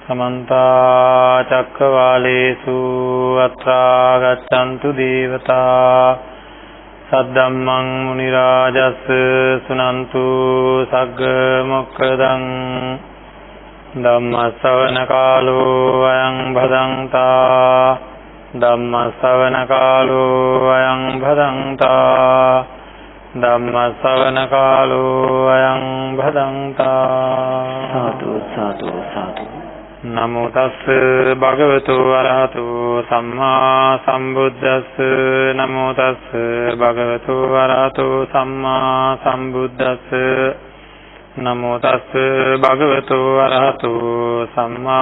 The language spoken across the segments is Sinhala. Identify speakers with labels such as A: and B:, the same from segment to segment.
A: समन्ता चक्रवालेषु अत्रा गच्छन्तु देवता सद्धम्मं मुनिराजस् सुनन्तु सग्ग मोक्खदं धम्मश्रवणकालो अयं भदन्ता धम्मश्रवणकालो अयं भदन्ता धम्मश्रवणकालो अयं भदन्ता।
B: साधु साधु साधु।
A: नमो तस् भगवतो अरहतो सम्मा सम्बुद्धस् नमो तस् भगवतो अरहतो सम्मा सम्बुद्धस् नमो तस् भगवतो अरहतो सम्मा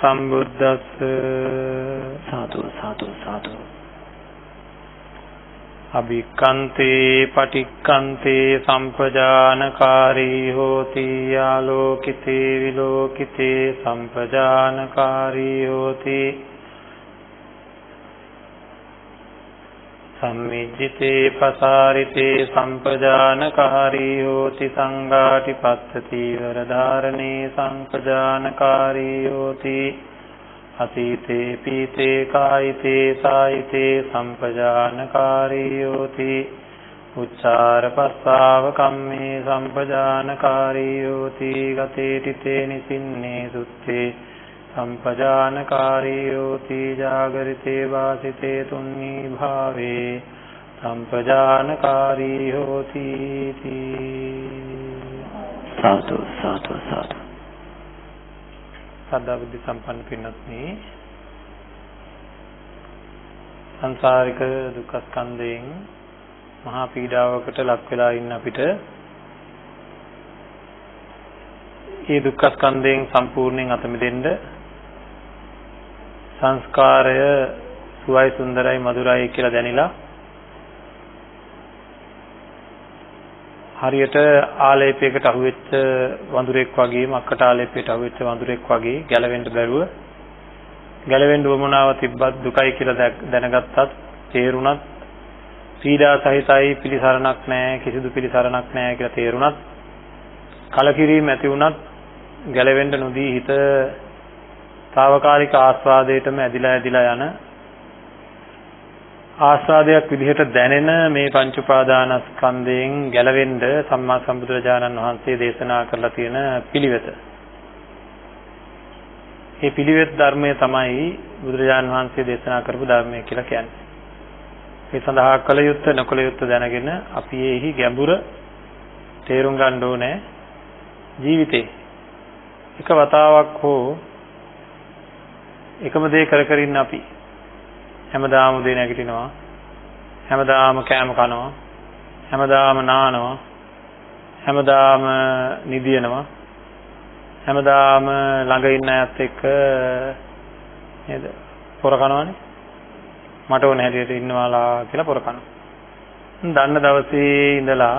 A: सम्बुद्धस्।
B: साधु साधु साधु।
A: अभिक्खन्ते पटिक्खन्ते संपजानकारी होति आलोकिते विलोकिते संपजानकारी होति सम्मिज्जिते प्रसारिते संपजानकारी होति संघाटिपद्धति वरधारणे संपजानकारी होति अतीते पीते कायिते सायिते संपजानकारी होति उच्चार प्रस्ताव कम्मे संपजानकारी होति गते टिते निसिन्ने सुत्ते संपजानकारी होति जागरिते वासिते तुन्नी भावे संपजानकारी होति।
B: साधु साधु साधु।
A: සද්ධා බුද්ධ සම්පන්න පින්වත්නි, සංසාරික දුක්ඛ ස්කන්ධයෙන් මහා පීඩාවකට ලක් වෙලා ඉන්න අපිට මේ දුක්ඛ ස්කන්ධයෙන් සම්පූර්ණයෙන් අත මිදෙන්න සංස්කාරය සුවයි සුන්දරයි මధుරයි කියලා දැනিলা හරියට ආලේපයකට අහුවෙච්ච වඳුරෙක් වගේ මක්කට ආලේපයට අහුවෙච්ච වඳුරෙක් වගේ ගැලවෙන්න බැරුව ගැලවෙන්න වමනාව තිබ්බත් දුකයි කියලා දැනගත්තත් තේරුණත් පීඩා සහිතයි පිළිසරණක් නැහැ කිසිදු පිළිසරණක් නැහැ කියලා තේරුණත් කලකිරීම ඇති වුණත් ගැලවෙන්න නොදී හිත తాවකාලික ආස්වාදයටම ඇදිලා යන ආස්වාදයක් විදිහට දැනෙන මේ පංච උපාදානස්කන්ධයෙන් ගැලවෙන්න සම්මා සම්බුදුරජාණන් වහන්සේ දේශනා කරලා තියෙන පිළිවෙත. මේ පිළිවෙත් ධර්මය තමයි බුදුරජාණන් වහන්සේ දේශනා කරපු ධර්මය කියලා කියන්නේ. මේ සඳහා කළ යුත්තේ නොකළ යුත්තේ දැනගෙන අපි එහි ගැඹුර තේරුම් ගන්න ඕනේ. ජීවිතේ එක වතාවක් හෝ එකම දේ කර ඉන්න අපි හැමදාම උදේ නැගිටිනවා හැමදාම කෑම කනවා හැමදාම නානවා හැමදාම නිදිනවා හැමදාම ළඟ ඉන්න අයත් එක්ක නේද පොර කනවනේ මට ඕන හැටියට ඉන්නවාලා කියලා පොර කනවා. දන්න දවසේ ඉඳලා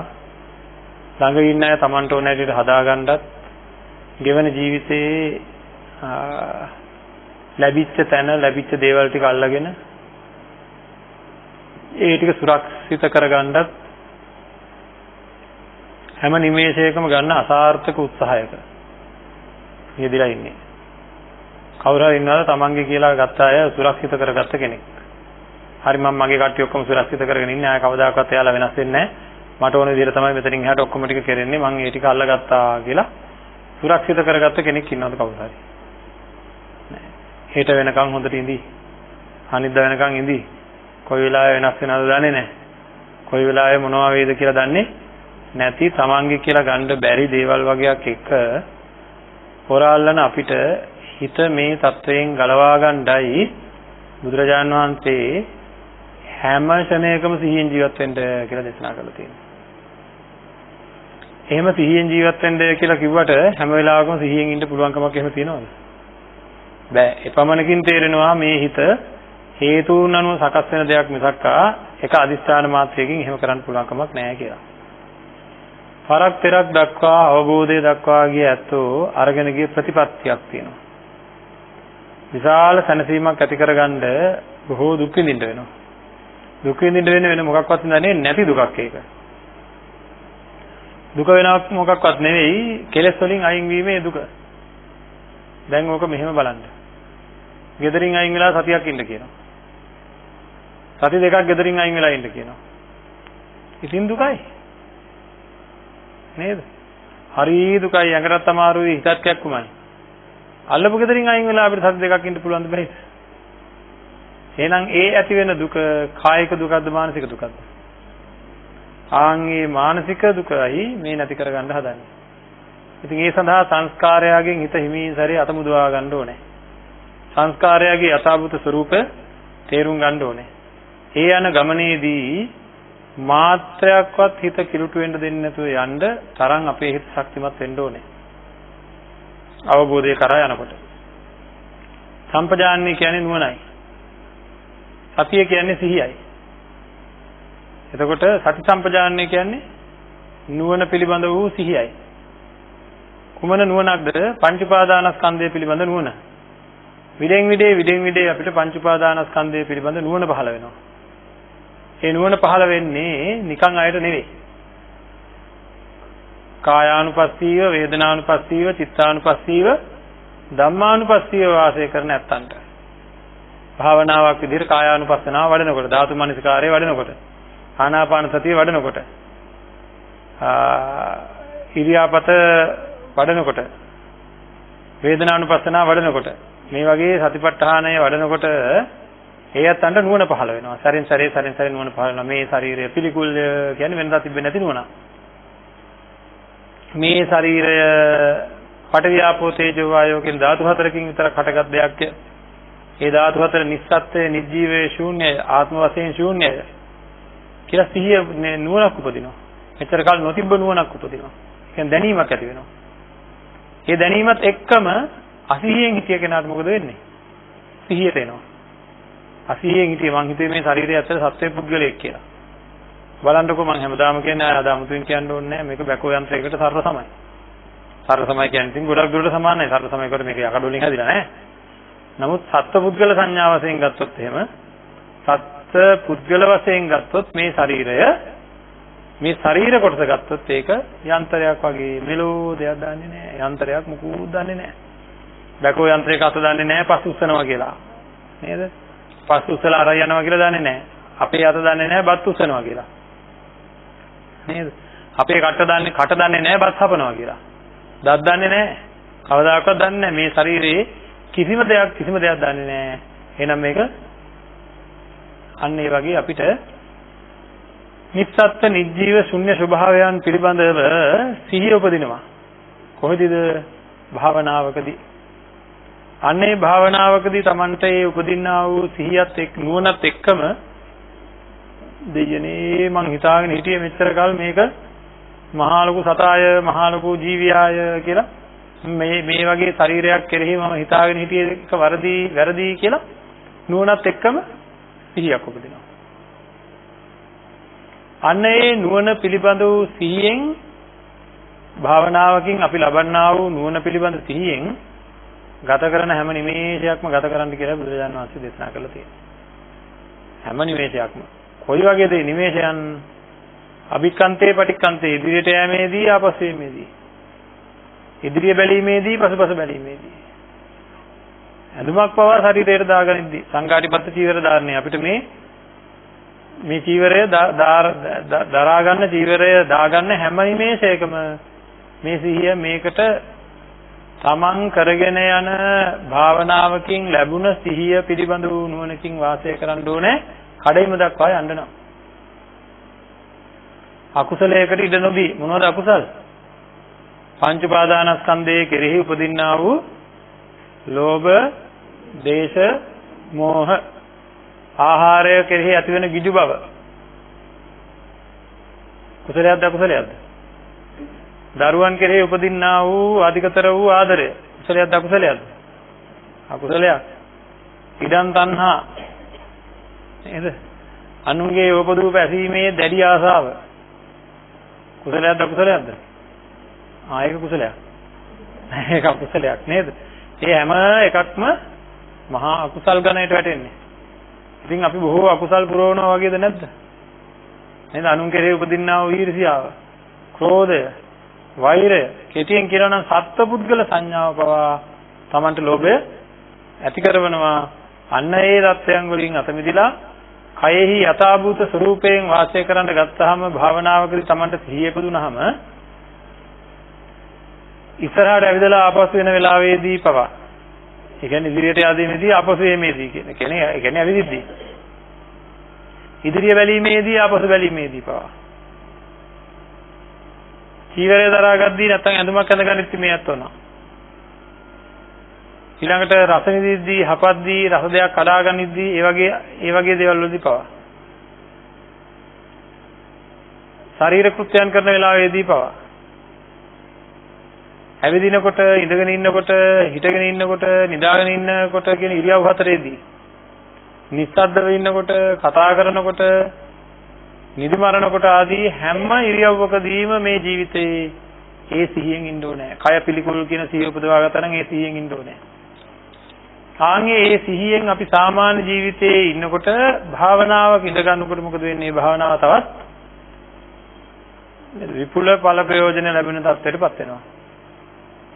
A: ළඟ ඉන්න අය Tamanට ඕන හැටියට හදාගන්නත් ගෙවන ජීවිතේ ලැබිච්ච තැන ලැබිච්ච දේවල් ටික අල්ලගෙන ඒ ටික සුරක්ෂිත කරගන්නත් හැම නිමේෂයකම ගන්න අසාර්ථක උත්සාහයක යෙදিলা ඉන්නේ. කවුරු හරි ඉන්නවද තමන්ගේ කියලා ගත්ත අය සුරක්ෂිත කරගත්ත කෙනෙක්? හරි මම මගේ කට්ටිය ඔක්කොම සුරක්ෂිත කරගෙන ඉන්නේ. ආය කවදාකවත් එයාලා වෙනස් වෙන්නේ නැහැ. මට ඕන විදිහට තමයි මෙතනින් එහාට ඔක්කොම ටික කරන්නේ. මම ඒ ටික අල්ලගත්තා කියලා සුරක්ෂිත කරගත්ත කෙනෙක් ඉන්නවද කවුරු හරි? නෑ. හෙට වෙනකන් හොඳට ඉඳි. අනිද්දා වෙනකන් ඉඳි. කොයි වෙලාවෙ වෙනස් වෙනවද දන්නේ නැහැ. කොයි වෙලාවෙ මොනවා වේද කියලා දන්නේ නැති තමන්ගේ කියලා ගන්න බැරි දේවල් වගේක් එක හොරාල්ලන අපිට හිත මේ තත්වයෙන් ගලවා ගන්නයි බුදුරජාන් වහන්සේ හැම ශරණයකම සිහියෙන් ජීවත් වෙන්න කියලා දේශනා කරලා තියෙනවා. එහෙම සිහියෙන් ජීවත් වෙන්න කියලා කිව්වට හැම වෙලාවකම සිහියෙන් ඉන්න පුළුවන්කමක් එහෙම තියනවද? බෑ. එපමණකින් තේරෙනවා මේ හිත හේතුන් අනුව සකස් වෙන දෙයක් මිසක් එක අදිස්ථාන මාත්‍රයකින් එහෙම කරන්න පුළුවන් කමක් නැහැ කියලා. පරක් පෙරක් දක්වා අවබෝධය දක්වා ගිය ඇත්තෝ අරගෙන ගිය ප්‍රතිපත්තියක් තියෙනවා. විශාල සැනසීමක් ඇති කරගන්න බොහෝ දුක් විඳින්න වෙනවා. දුක් විඳින්න වෙන්නේ වෙන මොකක්වත් නැති දුකක් ඒක. දුක වෙනවක් මොකක්වත් නෙවෙයි කෙලෙස් වලින් අයින් වීමේ දුක. දැන් ඕක මෙහෙම බලන්න. ගෙදරින් අයින් වෙලා සතියක් ඉන්න කියනවා. සති දෙකක් ගෙදරින් අයින් වෙලා ඉන්න කියනවා. ඉතින් දුකයි. නේද? හරි දුකයි, ඇඟටත් අමාරුයි, හිතත් කැක්කුමයි. අල්ලපු ගෙදරින් අයින් වෙලා අපිට සති දෙකක් ඉන්න පුළුවන් දෙයක්. එහෙනම් ඒ ඇති වෙන දුක කායික දුකක්ද මානසික දුකක්ද? ආන්ගේ මානසික දුකයි මේ නැති කරගන්න හදන්නේ. ඉතින් ඒ සඳහා සංස්කාරයගෙන් හිත හිමින් සැරේ අතමුදවා ගන්න ඕනේ. සංස්කාරයගේ යථාභූත ස්වરૂපය තේරුම් ගන්න ඕනේ. ඒ යන ගමනේදී මාත්‍රයක්වත් හිත කිලුට වෙන්න දෙන්නේ නැතුව යන්න තරම් අපේ හිත ශක්තිමත් වෙන්න ඕනේ. අවබෝධය කරා යනකොට. සම්පජාන්නේ කියන්නේ නුවණයි. සතිය කියන්නේ සිහියයි. එතකොට සති සම්පජාන්නේ කියන්නේ නුවණ පිළිබඳ වූ සිහියයි. කුමන නුවණක්ද? පංච උපාදානස්කන්ධය පිළිබඳ නුවණ. විදෙන් විදේ අපිට පංච උපාදානස්කන්ධය පිළිබඳ නුවණ පහළ වෙනවා. ඒ නුවණ පහළ වෙන්නේ නිකන් අයට නෙවෙයි. කායානුපස්සීව, වේදනානුපස්සීව, චිත්තානුපස්සීව, ධම්මානුපස්සීව වාසය කරන ඇත්තන්ට. භාවනාවක් විදිහට කායානුපස්සනාව වඩනකොට, ධාතු මනසිකාරය වඩනකොට, ආනාපාන සතිය වඩනකොට, ඉරියාපත වඩනකොට, වේදනානුපස්සනාව වඩනකොට, මේ වගේ සතිපට්ඨානය වඩනකොට ඒ අතන්ට නුවණ පහළ වෙනවා. සැරින් සැරේ නුවණ පහළ වෙනවා. මේ ශරීරය පිළිකුල් කියන්නේ වෙනදා තිබෙන්නේ නැති නුවණ. මේ ශරීරය පඨවි ආපෝ තේජෝ වායෝ කියන ධාතු හතරකින් විතර හටගත් දෙයක්. ඒ ධාතු හතර නිස්සත්ත්වයේ නිජීවයේ ශූන්‍යය, ආත්ම වශයෙන් ශූන්‍යය කියලා සිහිය නුවණක් උපදිනවා. මෙතර කාල නොතිබ්බ නුවණක් උපදිනවා. කියන්නේ දැනීමක් ඇති වෙනවා. ඒ දැනීමත් එක්කම අසිහියෙන් හිතිය කෙනාට මොකද වෙන්නේ? සිහියට එනවා. අසිහියෙන් හිතිය මං හිතුවේ මේ ශරීරය ඇත්තට සත්‍ය පුද්ගලයෙක් කියලා. බලන්නකෝ මං හැමදාම කියන්නේ ආය අදාමුතුන් කියන්න ඕනේ නැහැ මේක බැකෝ යන්ත්‍රයකට සරල සමයි. සරල සමයි කියන්නේ ඉතින් ගොඩක් දුරට සමාන නැහැ. සරල සමයි කොට මේක යකඩ වලින් හැදිලා නැහැ. නමුත් සත්ත්ව පුද්ගල සංඥා වශයෙන් ගත්තොත් එහෙම සත්ත්ව පුද්ගල වශයෙන් ගත්තොත් මේ ශරීර කොටස ගත්තොත් ඒක යන්ත්‍රයක් වගේ මෙලෝ දෙයක් දන්නේ නැහැ. යන්ත්‍රයක් මුකුත් දන්නේ නැහැ. බැකෝ යන්ත්‍රයක අත දන්නේ නැහැ පස් උස්සනවා කියලා. නේද? පස් උස්සලා අර යනවා කියලා දන්නේ නැහැ. අපේ අත දන්නේ නැහැ බත් උස්සනවා කියලා. නේද? අපේ කට දන්නේ නැහැ බත් හපනවා කියලා. දත් දන්නේ නැහැ. කවදාකවත් දන්නේ නැහැ. මේ ශරීරයේ කිසිම දෙයක් දන්නේ නැහැ. එහෙනම් මේක අන්න ඒ වගේ අපිට නිස්සත්ත්ව නිජීව ශුන්‍ය ස්වභාවයන් පිළිබඳව සිහිය උපදිනවා. කොහොමද? භාවනාවකදී. අන්නේ භාවනාවකදී Tamante ඒ උපදින්නා වූ සිහියත් එක්ක නුවණත් එක්කම දෙයනේ මං හිතාගෙන හිටියේ මෙච්චර කල් මේක මහා ලොකු සතාය මහා ලොකු ජීවියාය කියලා මේ වගේ ශරීරයක් කෙරෙහි මම හිතාගෙන හිටියේ එක වැරදි කියලා නුවණත් එක්කම සිහියක් උපදිනවා. අන්න ඒ නුවණ පිළිබඳ වූ සිහියෙන් භාවනාවකින් අපි ලබන්නා වූ නුවණ පිළිබඳ සිහියෙන් ගත කරන හැම නිමේෂයක්ම ගත කරන්න කියලා බුදුරජාණන් වහන්සේ දේශනා කළා තියෙනවා. හැම නිමේෂයක්ම කොයි වගේද නිමේෂයන්? අභික්ඛන්තේ පටික්ඛන්තේ ඉදිරියට යෑමේදී ආපසු යෑමේදී, ඉදිරිය බැලීමේදී පසුපස බැලීමේදී, අඳුමක් පවා ශරීරයට දාගනිද්දී සංඝාටිපත්ත චීවර ධාරණය අපිට මේ චීවරය දරා ගන්න චීවරය දාගන්න හැම නිමේෂයකම මේ සිහිය මේකට තමන් කරගෙන යන භාවනාවකින් ලැබුණ සිහිය පිළිබඳ වූ නුවණකින් වාසය කරන්න ඕනේ. කඩයිම දක්වා යන්න නම් අකුසලයකට ඉඩ නොදී මොනවද අකුසල්? පංච උපාදානස්කන්ධයේ කෙරෙහි උපදින්නා වූ ලෝභ, දේශ, මෝහ, ආහාරය කෙරෙහි ඇතිවෙන ගිජු බව කුසලයක්ද අකුසලයක්ද? දරුවන් කෙරෙහි උපදින්නා වූ අධිකතර වූ ආදරය කුසලයක්ද අකුසලයක්ද? අකුසලයක්. ඉදන් තණ්හා නේද? අනුන්ගේ උපදූප ඇසීමේ දැඩි ආසාව කුසලයක්ද අකුසලයක්ද? ඒක කුසලයක්. ඒක අකුසලයක් නේද? ඒ හැම එකක්ම මහා අකුසල් ගණයට වැටෙන්නේ. ඉතින් අපි බොහෝ අකුසල් පුරවනවා වගේද නැද්ද? නේද? අනුන් කෙරෙහි උපදින්නා වූ ඊර්ෂ්‍යාව, ක්‍රෝධය, වෛරය, කෙටියෙන් කියනවා නම් සත්පුද්ගල සංඥාව පවා තමන්ට ලෝභය ඇති කරනවා. අන්න ඒ தත්යන් වලින් අත මිදලා කයෙහි යථාභූත ස්වરૂපයෙන් වාසය කරන්න ගත්තාම භාවනාවකදී තමන්ට සිහිය ඉපදුනහම ඉස්සරහට ඇවිදලා ආපසු වෙන වෙලාවේදී පවා ඒ කියන්නේ ඉදිරියට යදීමේදී ආපසු එීමේදී කියන්නේ ඇවිදිද්දී ඉදිරිය බැලීමේදී ආපසු බැලීමේදී පවා චීවරය දරාගද්දී නැත්නම් ඇඳුමක් ඇඳගන්නෙත් මේත් වුණා. ඊළඟට රස විඳිද්දී හපද්දී රස දෙයක් කඩාගනිද්දී ඒ වගේ දේවල් වලදී පවා ශරීර කෘත්‍යයන් කරන වෙලාවේදී පවා ඇවිදිනකොට ඉඳගෙන ඉන්නකොට හිටගෙන ඉන්නකොට නිදාගෙන ඉන්නකොට කියන ඉරියව් හතරේදී නිස්සද්දව ඉන්නකොට කතා කරනකොට නිදි මරනකොට ආදී හැම ඉරියව්වකදීම මේ ජීවිතේ ඒ සිහියෙන් ඉන්න ඕනේ. කය පිළිකුල් කියන සිහිය උපදවා ගත්තා නම් ඒ සිහියෙන් ඉන්න ඕනේ. ආන්ගේ ඒ සිහියෙන් අපි සාමාන්‍ය ජීවිතේ ඉන්නකොට භාවනාවක ඉඳ ගන්නකොට මොකද වෙන්නේ? භාවනාව තවත් විපුල ඵල ප්‍රයෝජන ලැබෙන තත්ත්වයකටපත් වෙනවා.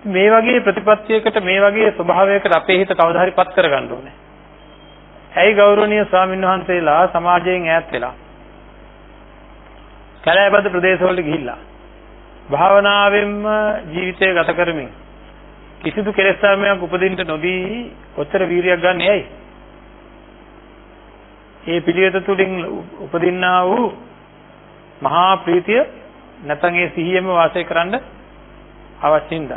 A: මේ වගේ ප්‍රතිපත්තියකට මේ වගේ ස්වභාවයකට අපේ හිත කවදා හරි පත් කරගන්න ඕනේ. ඇයි ගෞරවනීය ස්වාමීන් වහන්සේලා සමාජයෙන් ඈත් වෙලා කැලෑබද ප්‍රදේශවලට ගිහිල්ලා භාවනාවෙන්ම ජීවිතය ගත කරමින් කිසිදු කෙලෙස් ධර්මයක් උපදින්න නොදී ඔච්චර වීරියක් ගන්න ඇයි? ඒ පිළිවෙත තුලින් උපදින්නා වූ මහා ප්‍රීතිය නැත්නම් ඒ සිහියෙම වාසය කරන්න අවශ්‍යින්ද?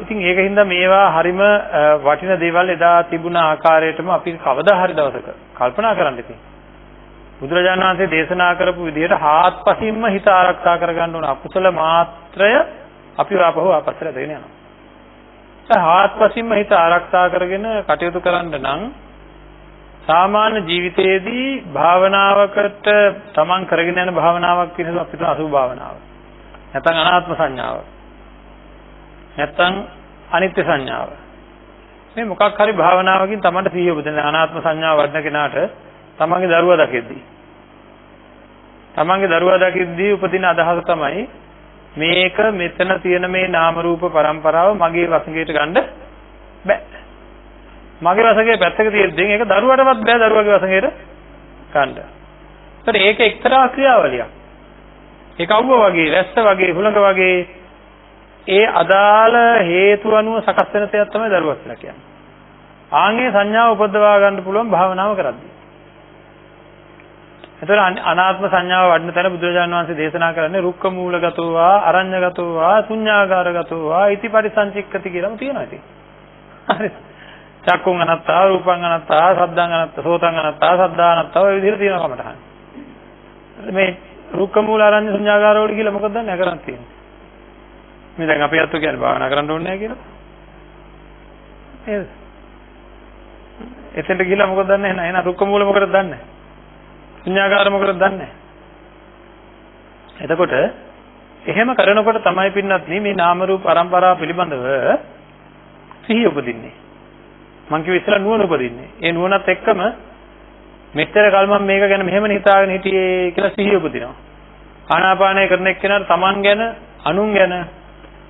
A: ඉතින් ඒකින්ද මේවා හරිම වටින දේවල් එදා තිබුණ ආකාරයටම අපි කවදා හරි දවසක කල්පනා කරන්න ඉතින් බුදුරජාණන් වහන්සේ දේශනා කරපු විදිහට හාත්පසින්ම හිත ආරක්ෂා කරගන්න ඕන අකුසල මාත්‍රය අපි ආපස්සට දෙගෙන යනවා. හාත්පසින්ම හිත ආරක්ෂා කරගෙන කටයුතු කරන්න නම් සාමාන්‍ය ජීවිතයේදී භාවනාවකට තමන් කරගෙන යන භාවනාවක් කියන අපිට අසුභ භාවනාව. නැත්නම් අනාත්ම සංඥාව. නැත්නම් අනිත්‍ය සංඥාව. මේ මොකක් හරි භාවනාවකින් තමන්ට සිහිය උපදින අනාත්ම සංඥාව වඩන කෙනාට තමන්ගේ දරුවා දකිද්දී උපදින අදහස තමයි මේක මෙතන තියෙන මේ නාම රූප પરම්පරාව මගේ වශයෙන් ගන්න බෑ. මගේ වශයෙන් පැත්තක තියෙද්දී ඒක දරුවටවත් බෑ දරුවගේ වශයෙන් ගන්න. ඒතර ඒක එක්තරා ක්‍රියාවලියක්. ඒක අවුව වගේ, වැස්ස වගේ, හුළඟ වගේ ඒ අදාළ හේතු අනුව සකස් වෙන තේයක් තමයි දරුවා කියලා කියන්නේ. ආන්ගේ සංඥාව උපදවා ගන්න පුළුවන් භාවනාව කරද්දී. එතකොට අනාත්ම සංඥාව වඩන තැන බුදුරජාණන් වහන්සේ දේශනා කරන්නේ රුක්ක මූලගතෝවා අරඤ්‍යගතෝවා ශුඤ්ඤාගාරගතෝවා ඉති පරිසංචික්කති කියලාම තියෙනවා ඉතින්. හරි. චක්කුං අනත්තා රූපං අනත්තා සද්දං අනත්තා සෝතං අනත්තා සද්දා අනත්තා ඔය විදිහට තියෙනවා කමටහන්. මේ රුක්ක මූල අරඤ්‍ය ශුඤ්ඤාගාර වල කියලා මොකද දන්නේ කරන් තියෙන්නේ. මේ දැන් අපි අත්තු කියන්නේ භාවනා කරන්න ඕනේ නැහැ කියලා. නේද? එතෙන්ට ගිහලා මොකද දන්නේ නැහැ. එහෙනම් රුක්ක මූල මොකටද දන්නේ? ශුන්‍යාකාර මොකටද දන්නේ? එතකොට එහෙම කරනකොට තමයි පින්නත් මේ නාම රූප පරම්පරාව පිළිබඳව සිහිය උපදින්නේ. මං කිව්ව ඉස්සලා නුවණ උපදින්නේ. ඒ නුවණත් එක්කම මෙච්චර කල් මම මේක ගැන මෙහෙම හිතාගෙන හිටියේ කියලා සිහිය උපදිනවා. ආනාපානය කරන එක්කෙනාට Taman ගැන, අනුන් ගැන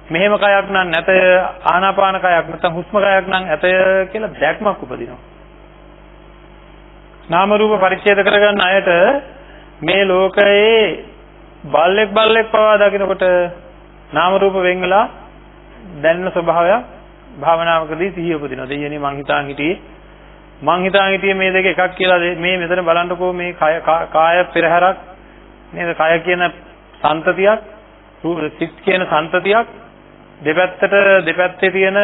A: මෙහෙම කයක් නම් නැතය, ආනාපාන කයක් නැත්නම් හුස්ම කයක් නම් ඇතය කියලා දැක්මක් උපදිනවා. නාම රූප පරිච්ඡේද කරගන්න අයට මේ ලෝකයේ බල්ලෙක් පවා දකිනකොට නාම රූප වෙන් වෙලා දැනෙන ස්වභාවයක් භාවනාවකදී සිහිය උපදිනවා. දෙයියනේ මං හිතාන් හිටියේ මේ දෙක එකක් කියලා මේ මෙතන බලන්නකෝ මේ කාය පෙරහැරක් නේද? කාය කියන සංතතියක්, සිත් කියන සංතතියක් දෙපැත්තේ තියෙන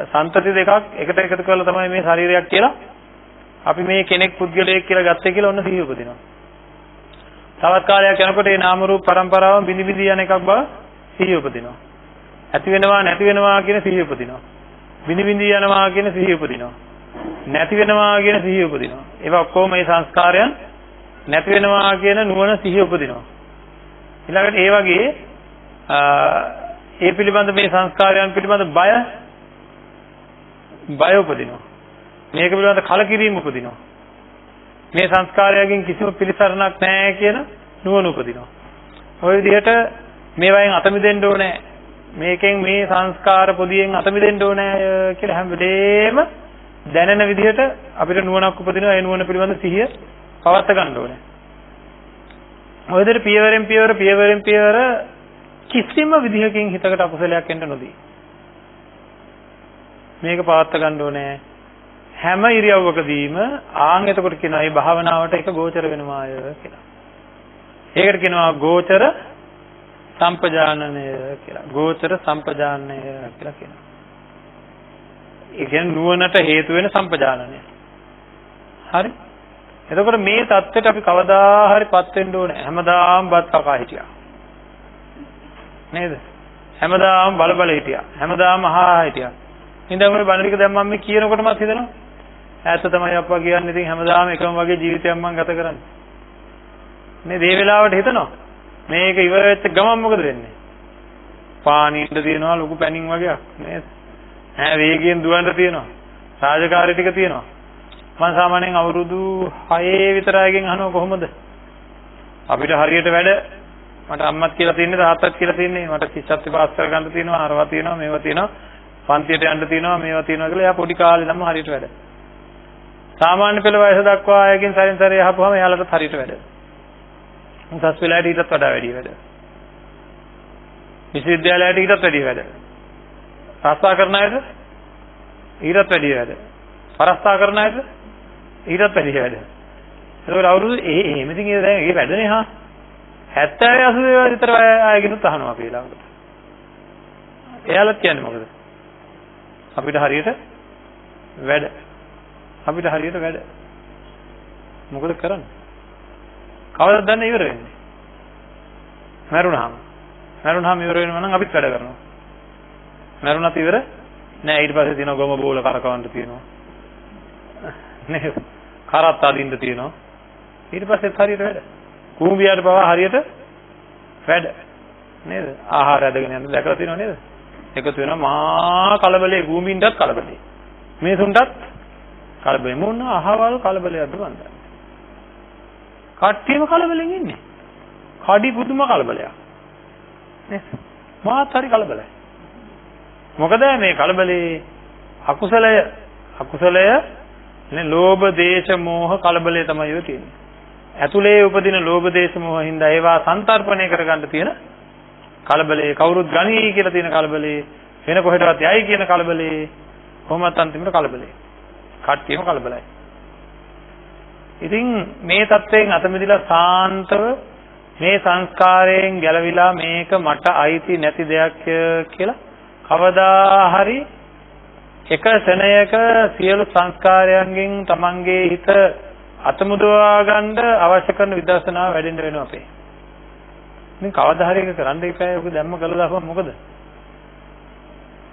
A: සංතති දෙකක් එකට එකතු කරලා තමයි මේ ශරීරයක් කියලා අපි මේ කෙනෙක් පුද්ගලයෙක් කියලා ගත්තේ කියලා ඔන්න සිහිය උපදිනවා. තවත් කාලයක් යනකොට මේ නාම රූප පරම්පරාව බිනි බිනි යන එකක් බව සිහිය උපදිනවා. ඇති වෙනවා නැති වෙනවා කියන සිහිය උපදිනවා. බිනි බිනි යනවා කියන සිහිය උපදිනවා. නැති වෙනවා කියන සිහිය උපදිනවා. ඒවා ඔක්කොම මේ සංස්කාරයන් නැති වෙනවා කියන නුවණ සිහිය උපදිනවා. ඊළඟට ඒ වගේ ඒ පිළිබඳ මේ සංස්කාරයන් පිළිබඳ බය උපදිනවා. මේක පිළිබඳ කලකිරීම උපදිනවා. මේ සංස්කාරයකින් කිසිම පිළිසරණක් නැහැ කියන නුවණ උපදිනවා. ওই විදිහට මේවායින් අත මිදෙන්න ඕනේ. මේකෙන් මේ සංස්කාර පොදියෙන් අත මිදෙන්න ඕනේ කියලා හැම වෙලේම දැනෙන විදිහට අපිට නුවණක් උපදිනවා. ඒ නුවණ පිළිබඳ සිහිය පවත්වා ගන්න ඕනේ. ඔය විදිහට පියවරෙන් පියවර කිසිම විදිහකින් හිතකට අකුසලයක් එන්න නොදී මේක පවත්වා ගන්න ඕනේ. හැම ඉරියව්වකදීම ආන් එතකොට කියනවා මේ භාවනාවට එක ගෝචර වෙනවාය කියලා. ඒකට කියනවා ගෝචර සම්පජානනය කියලා. ගෝචර සම්පජානනය කියලා කියනවා. ඒ කියන්නේ නුවණට හේතු වෙන සම්පජානනය. හරි? එතකොට මේ தත්ත්වයට අපි කවදා හරිපත් වෙන්න ඕනේ. හැමදාම බත් කකා හිටියා. නේද? හැමදාම බල හිටියා. හැමදාම අහා හිටියා. ඉඳන් මේ බණ ටික දැන් මම මේ කියනකොටමත් හිතෙනවා. ඈත තමයි අප්පා කියන්නේ. ඉතින් හැමදාම එකම වගේ ජීවිතයක් මම ගත කරන්නේ. නේද? මේ වෙලාවට හිතනවා. මේක ඉවර වෙච්ච ගමන් මොකද වෙන්නේ? පානින්න තියෙනවා ලොකු පැනින් වගේක් නේද? වේගයෙන් දුවන්න තියෙනවා. රාජකාරී ටික තියෙනවා. මම සාමාන්‍යයෙන් අවුරුදු 6 විතරයිගෙන් අහනවා කොහොමද? අපිට හරියට වැඩ මට අම්මත් කියලා තියන්නේ තාත්තත් කියලා තියන්නේ මට ශිෂ්‍යත්ව පාස් කරගන්න තියෙනවා අරවා තියෙනවා මේවා තියෙනවා පන්තියට යන්න තියෙනවා මේවා තියෙනවා කියලා එයා පොඩි කාලේ නම් හරියට වැඩ. සාමාන්‍ය පෙළ වයස දක්වා අයගෙන් සරින් සරේ අහපුවම එයාලට හරියට වැඩ. උසස් පෙළට ඊටත් වඩා වැඩි වැඩ. විශ්වවිද්‍යාලයට ඊටත් වැඩි වැඩ. රස්සා කරන අයට ඊටත් වැඩි වැඩ. පරස්සා කරන අයට ඊටත් වැඩි වැඩ. ඒක අවුරුදු එහෙම ඉතින් ඒ වැඩනේ හා 70 80 විතර අයගෙනුත් අහනවා අපි ළඟට. එයාලත් කියන්නේ මොකද? අපිට හරියට වැඩ. අපිට හරියට වැඩ. මොකද කරන්නේ? කවදාද දන්නේ ඉවර වෙන්නේ? මරුණාම ඉවර වෙනවා නම් අපිත් වැඩ කරනවා. මරුණත් ඉවර නෑ. ඊට පස්සේ තියෙනවා ගොම බෝල කරකවන්න තියෙනවා. නේද? කරත් අදින්න තියෙනවා. ඊට පස්සෙත් හරියට වැඩ. කුඹියට පවා හරියට වැඩ. නේද? ආහාර ඇදගෙන යන දැකලා තියෙනව නේද? එකතු වෙනවා මහා කලබලේ කුඹින්ටත් කලබලේ. මිනිසුන්ටත් කලබලේ. මොන අහවල් කලබලයක්ද බන්ද? කට්ටියම කලබලෙන් ඉන්නේ. කඩි පුදුම කලබලයක්. නේද? මාත් හරි කලබලයි. මොකද මේ කලබලේ අකුසලය නේ ලෝභ දේශ මෝහ කලබලේ තමයි ඔය තියෙන්නේ. ඇතුලේ උපදින ලෝභ දේශ මෝහ හින්දා ඒවා සංතරපණය කරගන්න තියෙන කලබලේ කවුරුත් ගණී කියලා තියෙන කලබලේ වෙන කොහෙටවත් යයි කියන කලබලේ කොහොමත් අන්තිමට කලබලේ. කට්ටියම කලබලයි. ඉතින් මේ தත්වයෙන් අත මිදලා සාන්තව මේ සංස්කාරයෙන් ගැලවිලා මේක මට අයිති නැති දෙයක් කියලා කවදා හරි එක ශරණයක සියලු සංස්කාරයන්ගෙන් තමන්ගේ හිත අතමුදවා ගන්න අවශ්‍ය කරන විදර්ශනාව වැඩෙන්න වෙනවා අපේ. ඉතින් කවදා හරි එක කරන්න ඉපෑ ඔක දැම්ම කළා දාපුවා මොකද?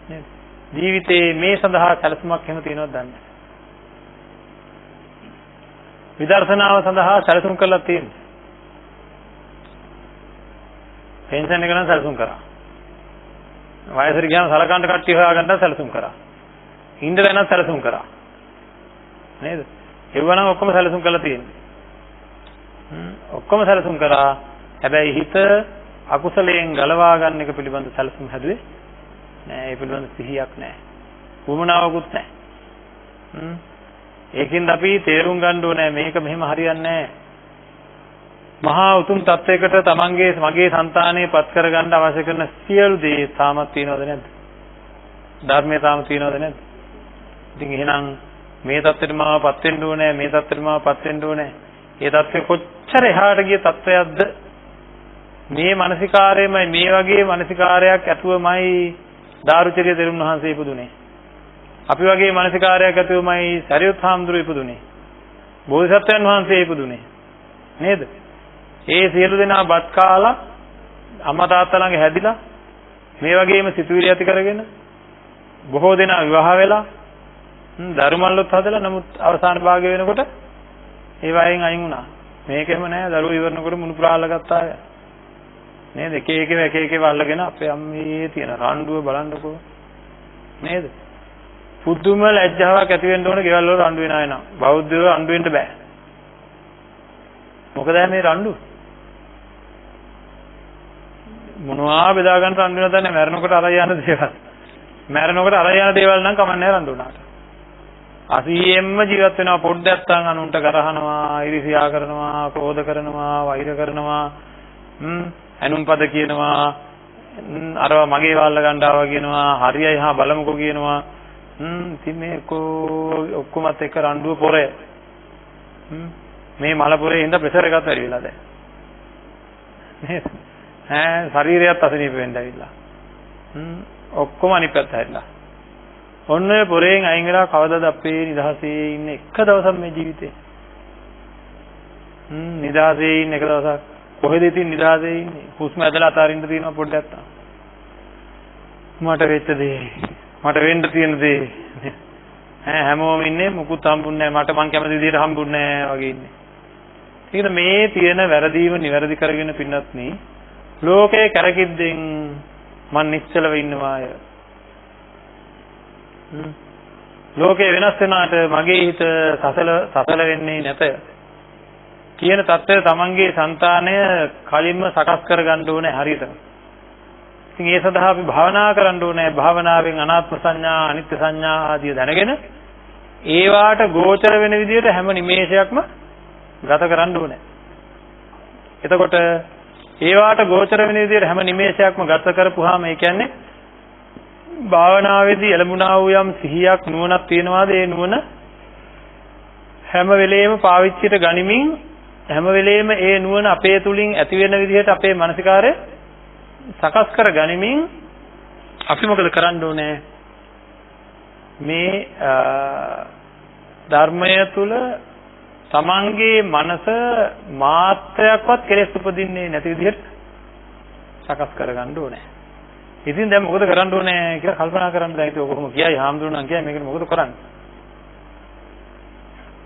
A: නේද? ජීවිතේ මේ සඳහා සැලසුමක් එහෙම තියෙනවද දන්නේ? විදර්ශනාව සඳහා සැලසුම් කරලා තියෙනවා. පෙන්ෂන් එක නම් සැලසුම් කරා. වයසට ගියාම සලකන්න කට්ටිය හොයාගන්න සැලසුම් කරා. ඉන්න දැනත් සැලසුම් කරා. නේද? ඒවනම් ඔක්කොම සැලසුම් කරලා තියෙන්නේ. ඔක්කොම සැලසුම් කරා. හැබැයි හිත අකුසලයෙන් ගලවා ගන්න එක පිළිබඳ සැලසුම් හැදුවේ නෑ. ඒ පිළිබඳ සිහියක් නෑ. වුමනාවකුත් නෑ. ඒකින්ද අපි තේරුම් ගන්න ඕනේ මේක මෙහෙම හරියන්නේ නෑ. මහා උතුම් තත්වයකට තමන්ගේ මගේ సంతානය පත් කරගන්න අවශ්‍ය කරන සියලු දේ තාමත් තියෙනවද නැද්ද? ධර්මයේ තාම තියෙනවද නැද්ද? ඉතින් එහෙනම් මේ தත්ත්වෙට මාවපත් වෙන්න ඕනේ. මේ தත්ත්වෙට මාවපත් වෙන්න ඕනේ. ඒ தත්ත්වෙ කොච්චර එහාට ගිය தත්වයක්ද? මේ මානසිකාරයමයි මේ වගේ මානසිකාරයක් ඇතුවමයි දාරුචරිය තෙරුන් වහන්සේ ඉපදුනේ. අපි වගේ මානසිකාරයක් ඇතුවමයි සරියුත් හාමුදුරුවෝ ඉපදුනේ. බෝධිසත්වයන් වහන්සේ ඉපදුනේ. නේද? ඒ සියලු දෙනා බත් කාලා අම්මා තාත්තා ළඟ හැදිලා මේ වගේම සිතුවිලි ඇති කරගෙන බොහෝ දෙනා විවාහ වෙලා දරුමල්ලොත් හදලා නමුත් අවසාන භාගය වෙනකොට ඒ වයින් අයින් වුණා. මේකෙම නෑ දරුවෝ ඉවරනකොට මුණු පුරාලා ගත්තා අය. නේද? එක එක අල්ලගෙන අපේ අම්මේ තියෙන රණ්ඩුව බලන්නකෝ. නේද? පුදුම ලැජ්ජාවක් ඇති වෙන්න ඕන ගෙවල් වල රණ්ඩු වෙන අය නම්. බෞද්ධයෝ රණ්ඩු වෙන්න බෑ. මොකද මේ රණ්ඩු? මොනවා බෙදා ගන්න රණ්ඩු වෙනවද නැහැ මැරෙනකොට අර යන දේවල්. මැරෙනකොට අර යන දේවල් නම් කමන්නේ රණ්ඩු වුණාට. අසීයෙන්ම ජීවත් වෙනවා පොඩ්ඩක් තන් අනුන්ට කරහනවා, iriසියා කරනවා, ක්‍රෝධ කරනවා, වෛර කරනවා, අනුන්පද කියනවා, අරව මගේ වල්ල ගන්නවා කියනවා, හරියයි හා බලමුකෝ කියනවා. ඉතින් මේ ඔක්කොමත් එක්ක රණ්ඩුව පොරේ. මේ මල පොරේ ඉඳ ප්‍රෙෂර් එකත් වැඩි වෙලා දැන්. නේද? ශරීරයත් අසනීප වෙන්න ඇවිල්ලා. ඔක්කොම අනිත් පැත්ත හැරිලා. ඔන්න පොරෙන් අයින් වෙලා කවදාද අපේ නිදහසේ ඉන්න එක දවසක් මේ ජීවිතේ. නිදහසේ ඉන්න එක දවසක් කොහෙද ඉතින් නිදහසේ ඉන්නේ? හුස්ම ඇදලා අතාරින්න තියෙනවා පොඩ්ඩක් තා. මට වෙච්ච දේ, මට වෙන්න තියෙන දේ. හැමෝම ඉන්නේ මුකුත් හම්බුන්නේ නැහැ. මට මං කැමති විදිහට හම්බුන්නේ නැහැ වගේ ඉන්නේ. ඒකද මේ තියෙන වැරදීම නිවැරදි කරගෙන පින්නත් නේ ලෝකේ කරකිද්දෙන් මං නිශ්චලව ඉන්නවාය. ලෝකේ වෙනස් වෙනාට මගේ හිත සසල වෙන්නේ නැත කියන தත්ත්වය තමන්ගේ సంతානය කලින්ම සකස් කරගන්න ඕනේ හරියට. ඉතින් ඒ සඳහා අපි භාවනා කරන්න ඕනේ. භාවනාවෙන් අනාත්ම සංඥා, අනිත්‍ය සංඥා ආදී දැනගෙන ඒවාට ගෝචර වෙන විදිහට හැම නිමේෂයක්ම ගත කරන්න ඕනේ. එතකොට ඒවාට ගෝචර වෙන විදිහට හැම නිමේෂයක්ම ගත කරපුවාම ඒ කියන්නේ භාවනාවේදී එළඹුණා වූ යම් සිහියක් නුවණක් තියෙනවාද ඒ නුවණ හැම වෙලෙම පාවිච්චියට ගනිමින් හැම වෙලෙම ඒ නුවණ අපේ තුලින් ඇති වෙන විදිහට අපේ මානසිකාරය සකස් කර ගනිමින් අපි මොකද කරන්න ඕනේ මේ ධර්මය තුල තමන්ගේ මනස මාත්‍රයක්වත් කෙලෙස් උපදින්නේ නැති විදිහට සකස් කර ගන්න ඕනේ. ඉතින් දැන් මොකද කරන්න ඕනේ කියලා කල්පනා කරන්න දැන් ඒක කොහොම කියයි හාමුදුරුවෝ නම් කියයි මේකට මොකද කරන්නේ?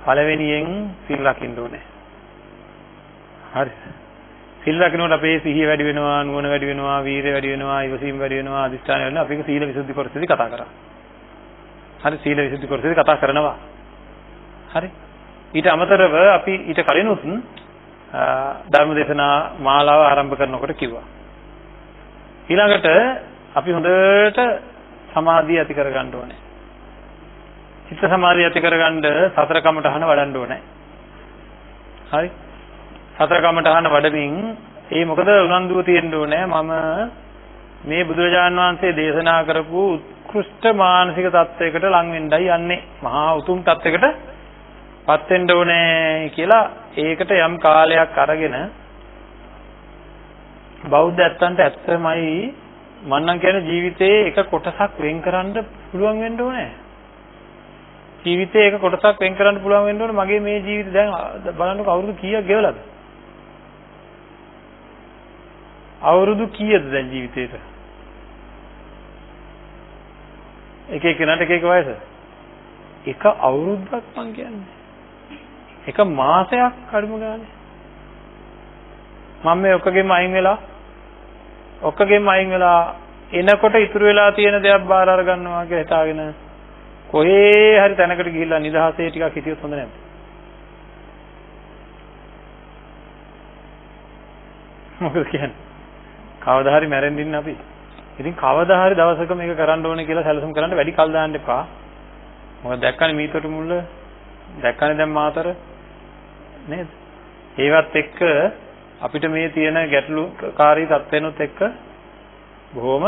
A: පළවෙනියෙන් සිල් රකින්න ඕනේ. හරි. සිල් රකින්නකොට අපේ සිහිය වැඩි වෙනවා, නුවණ වැඩි වෙනවා, වීරිය වැඩි වෙනවා, ඉවසීම වැඩි වෙනවා, අදිස්ථාන වැඩි වෙනවා. අපි ඒක සීල විසුද්ධි කොටසේදී කතා කරා. හරි සීල විසුද්ධි කොටසේදී කතා කරනවා. හරි. ඊට අමතරව අපි ඊට කලිනුත් ධර්ම දේශනා මාලාව ආරම්භ කරනකොට කිව්වා. ඊළඟට අපි හොඳට සමාධිය ඇති කරගන්න ඕනේ. චිත්ත සමාධිය ඇති කරගන්න සතර කමඨහන වඩන්න ඕනේ. හරි. සතර කමඨහන වඩමින් ඒ මොකද උනන්දුව තියෙන්න ඕනේ මම මේ බුදුරජාණන් වහන්සේ දේශනා කරපු උත්කෘෂ්ඨ මානසික තත්වයකට ලං වෙන්නයි යන්නේ. මහා උතුම් තත්වයකට පත් වෙන්න ඕනේ කියලා ඒකට යම් කාලයක් අරගෙන බෞද්ධ ඇත්තන්ට ඇත්තමයි මම නම් කියන්නේ ජීවිතයේ එක කොටසක් වෙන් කරන්න පුළුවන් වෙන්න ඕනේ. ජීවිතයේ එක කොටසක් වෙන් කරන්න පුළුවන් වෙන්න ඕනේ. මගේ මේ ජීවිතය දැන් බලන්නකො අවුරුදු කීයක් ගෙවලාද? අවුරුදු කීයද දැන් ජීවිතේට? එක කෙනාට එක වයස. එක අවුරුද්දක් මං කියන්නේ. එක මාසයක් අඩුම ගානේ. මම මේ ඔක්කොගෙම අයින් වෙලා එනකොට ඉතුරු වෙලා තියෙන දේක් බාර අර ගන්නවා කියලා හිතාගෙන කොහේ හරි තැනකට ගිහිල්ලා නිදහසේ ටිකක් හිටියොත් හොඳ නැද්ද? මොකද කියන්නේ? කවදා හරි මැරෙන්න ඉන්න අපි. ඉතින් කවදා හරි දවසක මේක කරන්න ඕනේ කියලා සැලසුම් කරන්න වැඩි කල් දාන්න එපා. මොකද දැක්කනේ මීතොට මුල්ල දැක්කනේ දැන් මාතර නේද? ඒවත් එක්ක අපිට මේ තියෙන ගැටලුකාරී තත්ත්වෙනුත් එක්ක බොහොම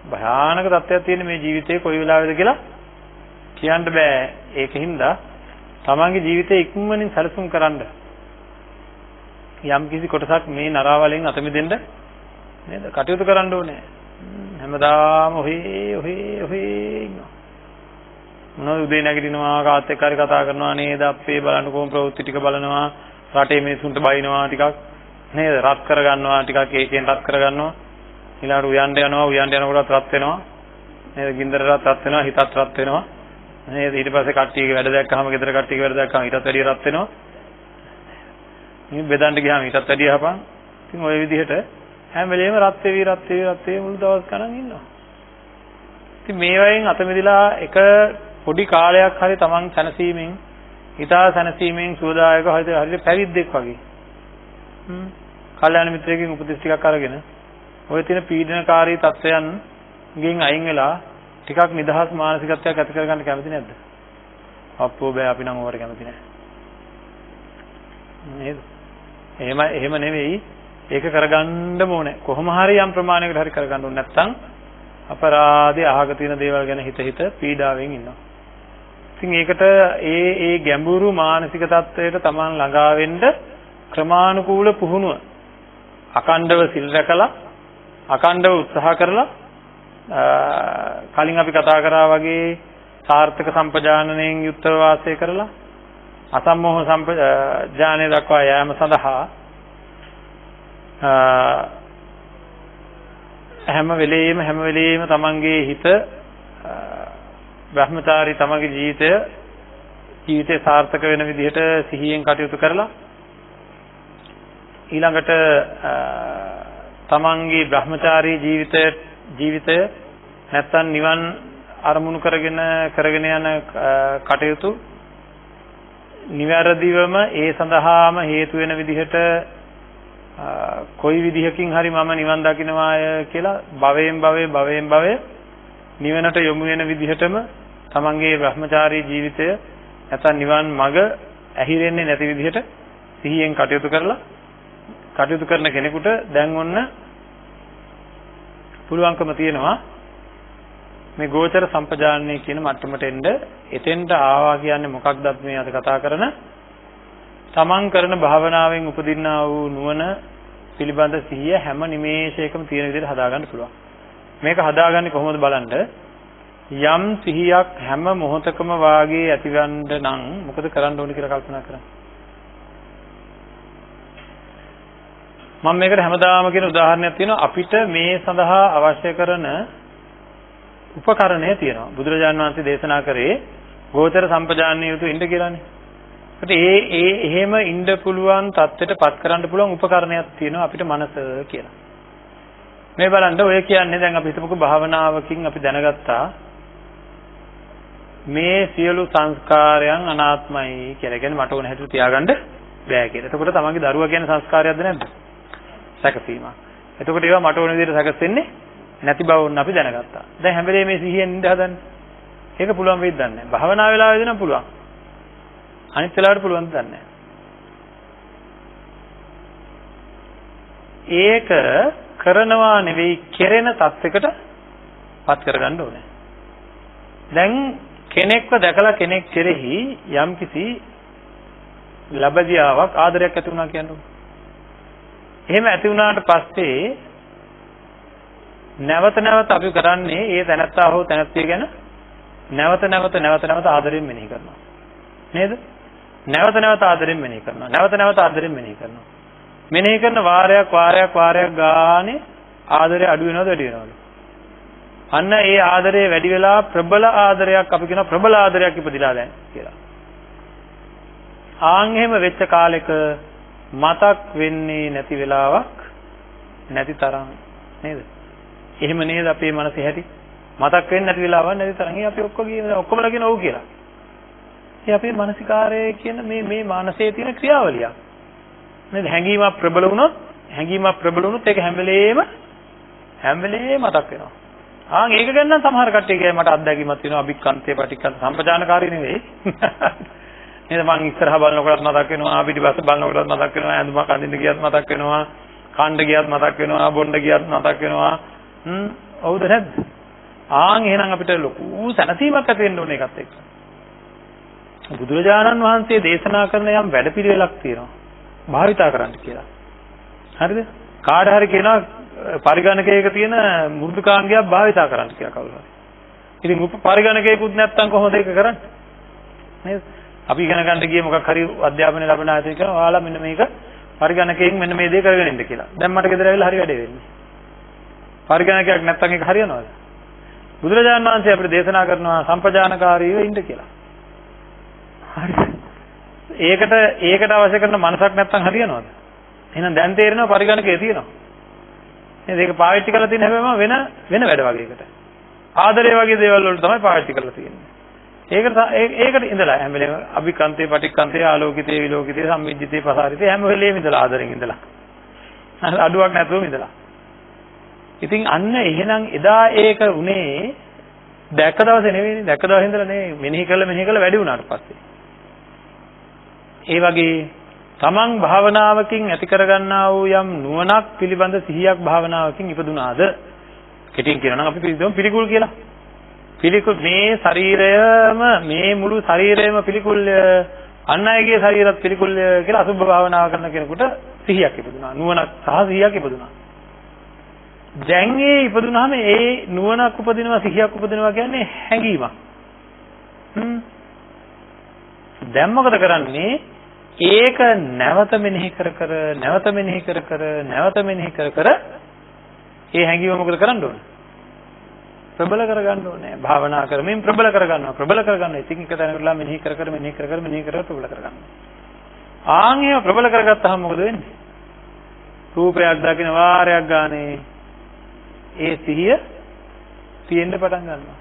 A: භයානක තත්ත්වයක් තියෙන මේ ජීවිතේ කොයි වෙලාවෙද කියලා කියන්න බෑ. ඒකින්ද තමන්ගේ ජීවිතේ ඉක්මනින් සැලසුම් කරන්න යම් කිසි කොටසක් මේ නරාවලෙන් අත මිදෙන්න නේද කටයුතු කරන්න ඕනේ. හැමදාම ඔහේ ඉන්නවා. මොනවද උදේ නැගිටිනවා කාත් එක්ක හරි කතා කරනවා නේද අපේ බලන්න කොහොම ප්‍රවෘත්ති ටික බලනවා රටේ මිනිස්සුන්ට බයිනවා ටිකක් නේද රත් කරගන්නවා ටිකක් ඒකෙන් රත් කරගන්නවා ඊළඟට උයන්ට යනකොටත් රත් වෙනවා නේද ගින්දරට රත් වෙනවා හිතත් රත් වෙනවා නේද ඊට පස්සේ කට්ටියගේ වැඩ දැක්කම ගෙදර කට්ටියගේ වැඩ දැක්කම ඊටත් වැඩිය රත් වෙනවා මේ බෙදන්න ගියාම ඊටත් වැඩිය හපන් ඉතින් ওই විදිහට හැම වෙලේම රත් වෙවි මුළු දවස් ගණන් ඉන්නවා ඉතින් මේ වයින් අත මිදලා එක පොඩි කාලයක් හරි තමන් සැනසීමෙන් හිතා සැනසීමෙන් සුවදායකව හරියට පැවිද්දෙක් වගේ කල්යාණ මිත්‍රයෙක්ගෙන් උපදෙස් ටිකක් අරගෙන ඔය තියෙන පීඩනකාරී තත්ත්වයන්ගෙන් අයින් වෙලා ටිකක් නිදහස් මානසිකත්වයක් ඇති කරගන්න කැමති නැද්ද? අප්පෝ බෑ අපි නම් ඕවට කැමති නැහැ. නේද? එහෙම නෙවෙයි. ඒක කරගන්න ඕනේ. කොහොම හරි යම් ප්‍රමාණයකට හරි කරගන්න ඕනේ. නැත්නම් අපරාධය අහක තියෙන දේවල් ගැන හිත පීඩාවෙන් ඉන්නවා. ඉතින් ඒකට ඒ ගැඹුරු මානසික තත්ත්වයට Taman ළඟා වෙන්න ක්‍රමානුකූල පුහුණුව අකණ්ඩව සිල් රැකලා අකණ්ඩව උත්සාහ කරලා කලින් අපි කතා කරා වගේ සාර්ථක සම්පජානනයෙන් යුක්තව වාසය කරලා අසම්මෝහ සම්පජානනය දක්වා යෑම සඳහා හැම වෙලෙම තමන්ගේ හිත බ්‍රහ්මචාරී තමන්ගේ ජීවිතය සාර්ථක වෙන විදිහට සිහියෙන් කටයුතු කරලා ඊළඟට තමන්ගේ බ්‍රහ්මචාරී ජීවිතය නැත්තම් නිවන් අරමුණු කරගෙන යන කටයුතු නිවැරදිවම ඒ සඳහාම හේතු වෙන විදිහට කොයි විදිහකින් හරි මම නිවන් දකින්නවාය කියලා භවයෙන් භවය නිවනට යොමු වෙන විදිහටම තමන්ගේ බ්‍රහ්මචාරී ජීවිතය නැත්නම් නිවන් මඟ ඇහිරෙන්නේ නැති විදිහට සිහියෙන් කටයුතු කරන කෙනෙකුට දැන් ඔන්න පුළුවන්කම තියෙනවා මේ ගෝචර සම්පජානනය කියන මට්ටමට එන්න. එතෙන්ට ආවා කියන්නේ මොකක්ද මේ අද කතා කරන තමන් කරන භාවනාවෙන් උපදින්නා වූ නුවණ පිළිබඳ සිහිය හැම නිමේෂයකම තියෙන විදිහට හදාගන්න පුළුවන්. මේක හදාගන්නේ කොහොමද බලන්න. යම් සිහියක් හැම මොහොතකම වාගේ ඇතිවන්න නම් මොකද කරන්න ඕනේ කියලා කල්පනා කරන්න. මම මේකට හැමදාම කියන උදාහරණයක් තියෙනවා. අපිට මේ සඳහා අවශ්‍ය කරන උපකරණය තියෙනවා. බුදුරජාණන් වහන්සේ දේශනා කරේ ගෝචර සම්පජානනීය යුතු ඉන්න කියලානේ. එහෙම ඉන්න පුළුවන් තත්ත්වයට පත් කරන්න පුළුවන් උපකරණයක් තියෙනවා අපිට මනස කියලා. මේ බලන්න ඔය කියන්නේ දැන් අපි හිතමුකෝ භාවනාවකින් අපි දැනගත්තා මේ සියලු සංස්කාරයන් අනාත්මයි කියලා. කියන්නේ මට ඕන හැටියට තියාගන්න බෑ කියලා. එතකොට තමන්ගේ දරුවා කියන්නේ සංස්කාරයක්ද නැද්ද? සැකසීමක්. එතකොට ඒවා මට ඕන විදිහට සැකසෙන්නේ නැති බව උන් අපි දැනගත්තා. දැන් හැම වෙලේම මේ සිහියෙන් ඉඳ හදන්නේ. ඒක පුළුවන් වෙයිද දන්නේ නැහැ. භාවනා වෙලාවෙදී නම් පුළුවන්. අනිත් වෙලාවට පුළුවන් දන්නේ නැහැ. ඒක කරනවා නෙවෙයි කෙරෙන තත්යකට පත් කරගන්න ඕනේ. දැන් කෙනෙක්ව දැකලා කෙනෙක් කෙරෙහි යම්කිසි ලැබදියාවක් ආදරයක් ඇති වුණා කියන්නේ. එහෙම ඇති වුණාට පස්සේ නැවත අපි කරන්නේ ඒ තැනත්තා හෝ තැනැත්තිය ගැන නැවත ආදරෙන් මෙනෙහි කරනවා. නේද? නැවත ආදරෙන් මෙනෙහි කරනවා. නැවත ආදරෙන් මෙනෙහි කරනවා. මෙනෙහි කරන වාරයක් ගානේ ආදරය අඩු වෙනවද වැඩි වෙනවද? අන්න ඒ ආදරය වැඩි වෙලා ප්‍රබල ආදරයක් අපි කියනවා ප්‍රබල ආදරයක් ඉපදිලා දැන් කියලා. ආන් එහෙම වෙච්ච කාලෙක මතක් වෙන්නේ නැති වෙලාවක් නැති තරම් නේද? එහෙම නේද අපේ මනසේ හැටි? මතක් වෙන්නේ නැති වෙලාවක් නැති තරම්. අපි ඔක්කොමලා කියන ඔව් කියලා. ඒ අපේ මානසිකාරයේ කියන මේ මානසයේ තියෙන ක්‍රියාවලිය. නේද? හැඟීමක් ප්‍රබල වුණොත් ඒක හැම වෙලේම මතක් වෙනවා. ආන් ඒක ගැන නම් සමහර කට්ටිය කියයි මට අත්දැකීමක් තියෙනවා අභික්ඛන්තේ පටික්ඛන්ත සම්පජානකාරී නෙවෙයි. නේද? මං ඉස්සරහා බලනකොටත් මතක් වෙනවා පිටිපස්ස බලනකොටත් මතක් වෙනවා ඇඳුමක් අඳින්න ගියත් මතක් වෙනවා කණ්ඩ ගියත් මතක් වෙනවා බොණ්ඩ ගියත් මතක් වෙනවා. ඔව්ද නැද්ද? ආන් එහෙනම් අපිට ලොකු සැනසීමක් ඇති වෙන්න ඕනේ ඒකත් එක්ක. බුදුරජාණන් වහන්සේ දේශනා කරන යම් වැඩපිළිවෙලක් තියෙනවා. භාවිතා කරන්න කියලා. හරිද? කාට හරි කියනවා පරිගණකයක තියෙන මෘදුකාංගයක් භාවිතා කරන්න කියලා කවුරු හරි. ඉතින් පරිගණකයකුත් නැත්තම් කොහොමද ඒක කරන්නේ? නේද? අපි ඉගෙන ගන්න ගියේ මොකක් හරි අධ්‍යාපනය ලැබෙන ආයතනයක කරනවා. ඔයාලා මෙන්න මේක පරිගණකයෙන් මෙන්න මේ දේ කරගෙන ඉන්න කියලා. දැන් මට ගෙදර ඇවිල්ලා හරි වැඩේ වෙන්නේ. පරිගණකයක් නැත්තම් ඒක හරියනවද? බුදුරජාණන් වහන්සේ අපිට දේශනා කරනවා සම්පජානකාරීව ඉන්න කියලා. හරිද? ඒකට අවශ්‍ය කරන මනසක් නැත්තම් හරියනවද? එහෙනම් දැන් තේරෙනවා පරිගණකය තියෙනවා. නේද? ඒක පාවිච්චි කරලා තියෙන හැබැයිම වෙන වැඩ වගේකට. ආදරය වගේ දේවල් වලට තමයි පාවිච්චි කරලා තියෙන්නේ. ඒකට ඉඳලා හැම වෙලේම අභිකන්තේ පටික්කන්තේ ආලෝකිතේ විලෝකිතේ සම්මිජ්ජිතේ පසාරිතේ හැම වෙලේම ඉඳලා ආදරෙන් ඉඳලා. අඩුවක් නැතුවම ඉඳලා. ඉතින් අන්න එහෙනම් එදා ඒක උනේ දැක්ක දවසේ නෙවෙයිනේ. දැක්ක දවසේ ඉඳලා නේ මෙනෙහි කළා වැඩි වුණාට පස්සේ. ඒ වගේ තමන් භාවනාවකින් ඇති කරගන්නා වූ යම් නුවණක් පිළිබඳ සිහියක් භාවනාවකින් ඉපදුනාද? කෙටියෙන් කියනවා නම් අපි පිළිකුල් කියලා. පිළිකුල් මේ ශරීරයම මේ මුළු ශරීරයම පිළිකුල් අන් අයගේ ශරීරත් පිළිකුල් කියලා අසුභ භාවනාව කරන කෙනෙකුට සිහියක් ඉපදුනා. නුවණක් සහ සිහියක් ඉපදුනා. දැන් ඒ ඉපදුනහම ඒ නුවණක් උපදිනවා සිහියක් උපදිනවා කියන්නේ හැඟීමක්. දැන් මොකද කරන්නේ? ඒක නැවත මෙනෙහි කර කර නැවත මෙනෙහි කර කර නැවත මෙනෙහි කර කර ඒ හැඟීම මොකද කරන්න ඕනේ? ප්‍රබල කරගන්න ඕනේ. භාවනා කරමින් ප්‍රබල කරගන්නවා. ඉතින් එක තැනකටලා මෙනෙහි කර කර ප්‍රබල කරගන්නවා. ආන් ඒව ප්‍රබල කරගත්තාම මොකද වෙන්නේ? රූපයක් දකින වාරයක් ගානේ ඒ සිහිය තියෙන්න පටන් ගන්නවා.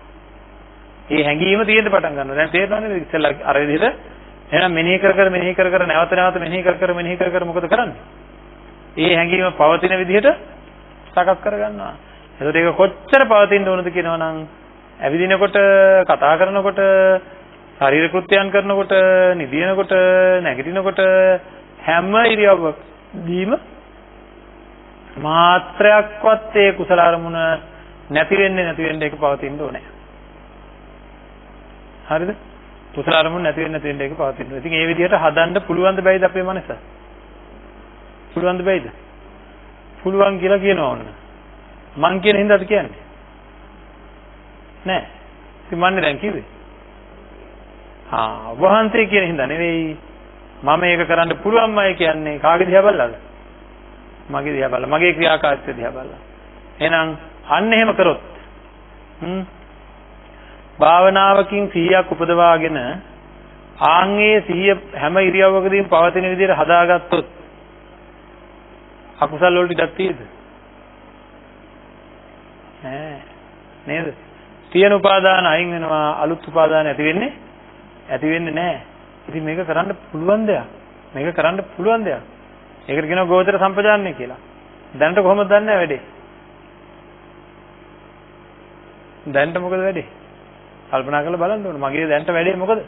A: ඒ හැඟීම තියෙන්න පටන් ගන්නවා. දැන් තේරෙනවද ඉස්සෙල්ලා අර විදිහට එහෙනම් මෙනෙහි කර කර නැවත මෙනෙහි කර කර මොකද කරන්නේ? ඒ හැඟීම පවතින විදිහට සකස් කරගන්නවා. එතකොට ඒක කොච්චර පවතින්න ඕනද කියනවා නම් ඇවිදිනකොට, කතා කරනකොට, ශරීර කෘත්‍යයන් කරනකොට, නිදිනකොට, නැගිටිනකොට හැම ඉරියව්වකදීම මාත්‍රයක්වත් ඒ කුසල අරමුණ නැති වෙන්නේ ඒක පවතින්න ඕනේ. හරිද? කුසල අරමුණ නැති වෙන්නේ ඒක පවතින්න ඕනේ. ඉතින් ඒ විදිහට හදන්න පුළුවන් ද බැයිද අපේ මනස? පුළුවන් ද බැයිද? පුළුවන් කියලා කියනවා ඕන. මං කියන හින්දාද කියන්නේ? නෑ. ඉතින් මන්නේ දැන් කිව්වේ. වහන්සේ කියන හින්දා නෙවෙයි. මම ඒක කරන්න පුළුවන්මයි කියන්නේ කාගේ දිහා බලලාද? මගේ දිහා බලලා. මගේ ක්‍රියාකාරීත්වය දිහා බලලා. එහෙනම් අන්න එහෙම කරොත් භාවනාවකින් 100ක් උපදවාගෙන ආන්ගේ 100 හැම ඉරියව්වකදීම පවතින විදිහට හදාගත්තොත් අකුසල් වලට ඉඩක් තියෙද? නේද? තියෙන උපාදාන අයින් වෙනවා, අලුත් උපාදාන ඇති වෙන්නේ නැහැ. ඉතින් මේක කරන්න පුළුවන් දෙයක්. ඒකට කියනවා ගෝචර සම්පජාන්නේ කියලා. දැනට කොහොමද දන්නේ වැඩේ? දැනට මොකද වැඩේ? කල්පනා කරලා බලන්න ඕනේ. මගේ දැනට වැඩේ මොකද?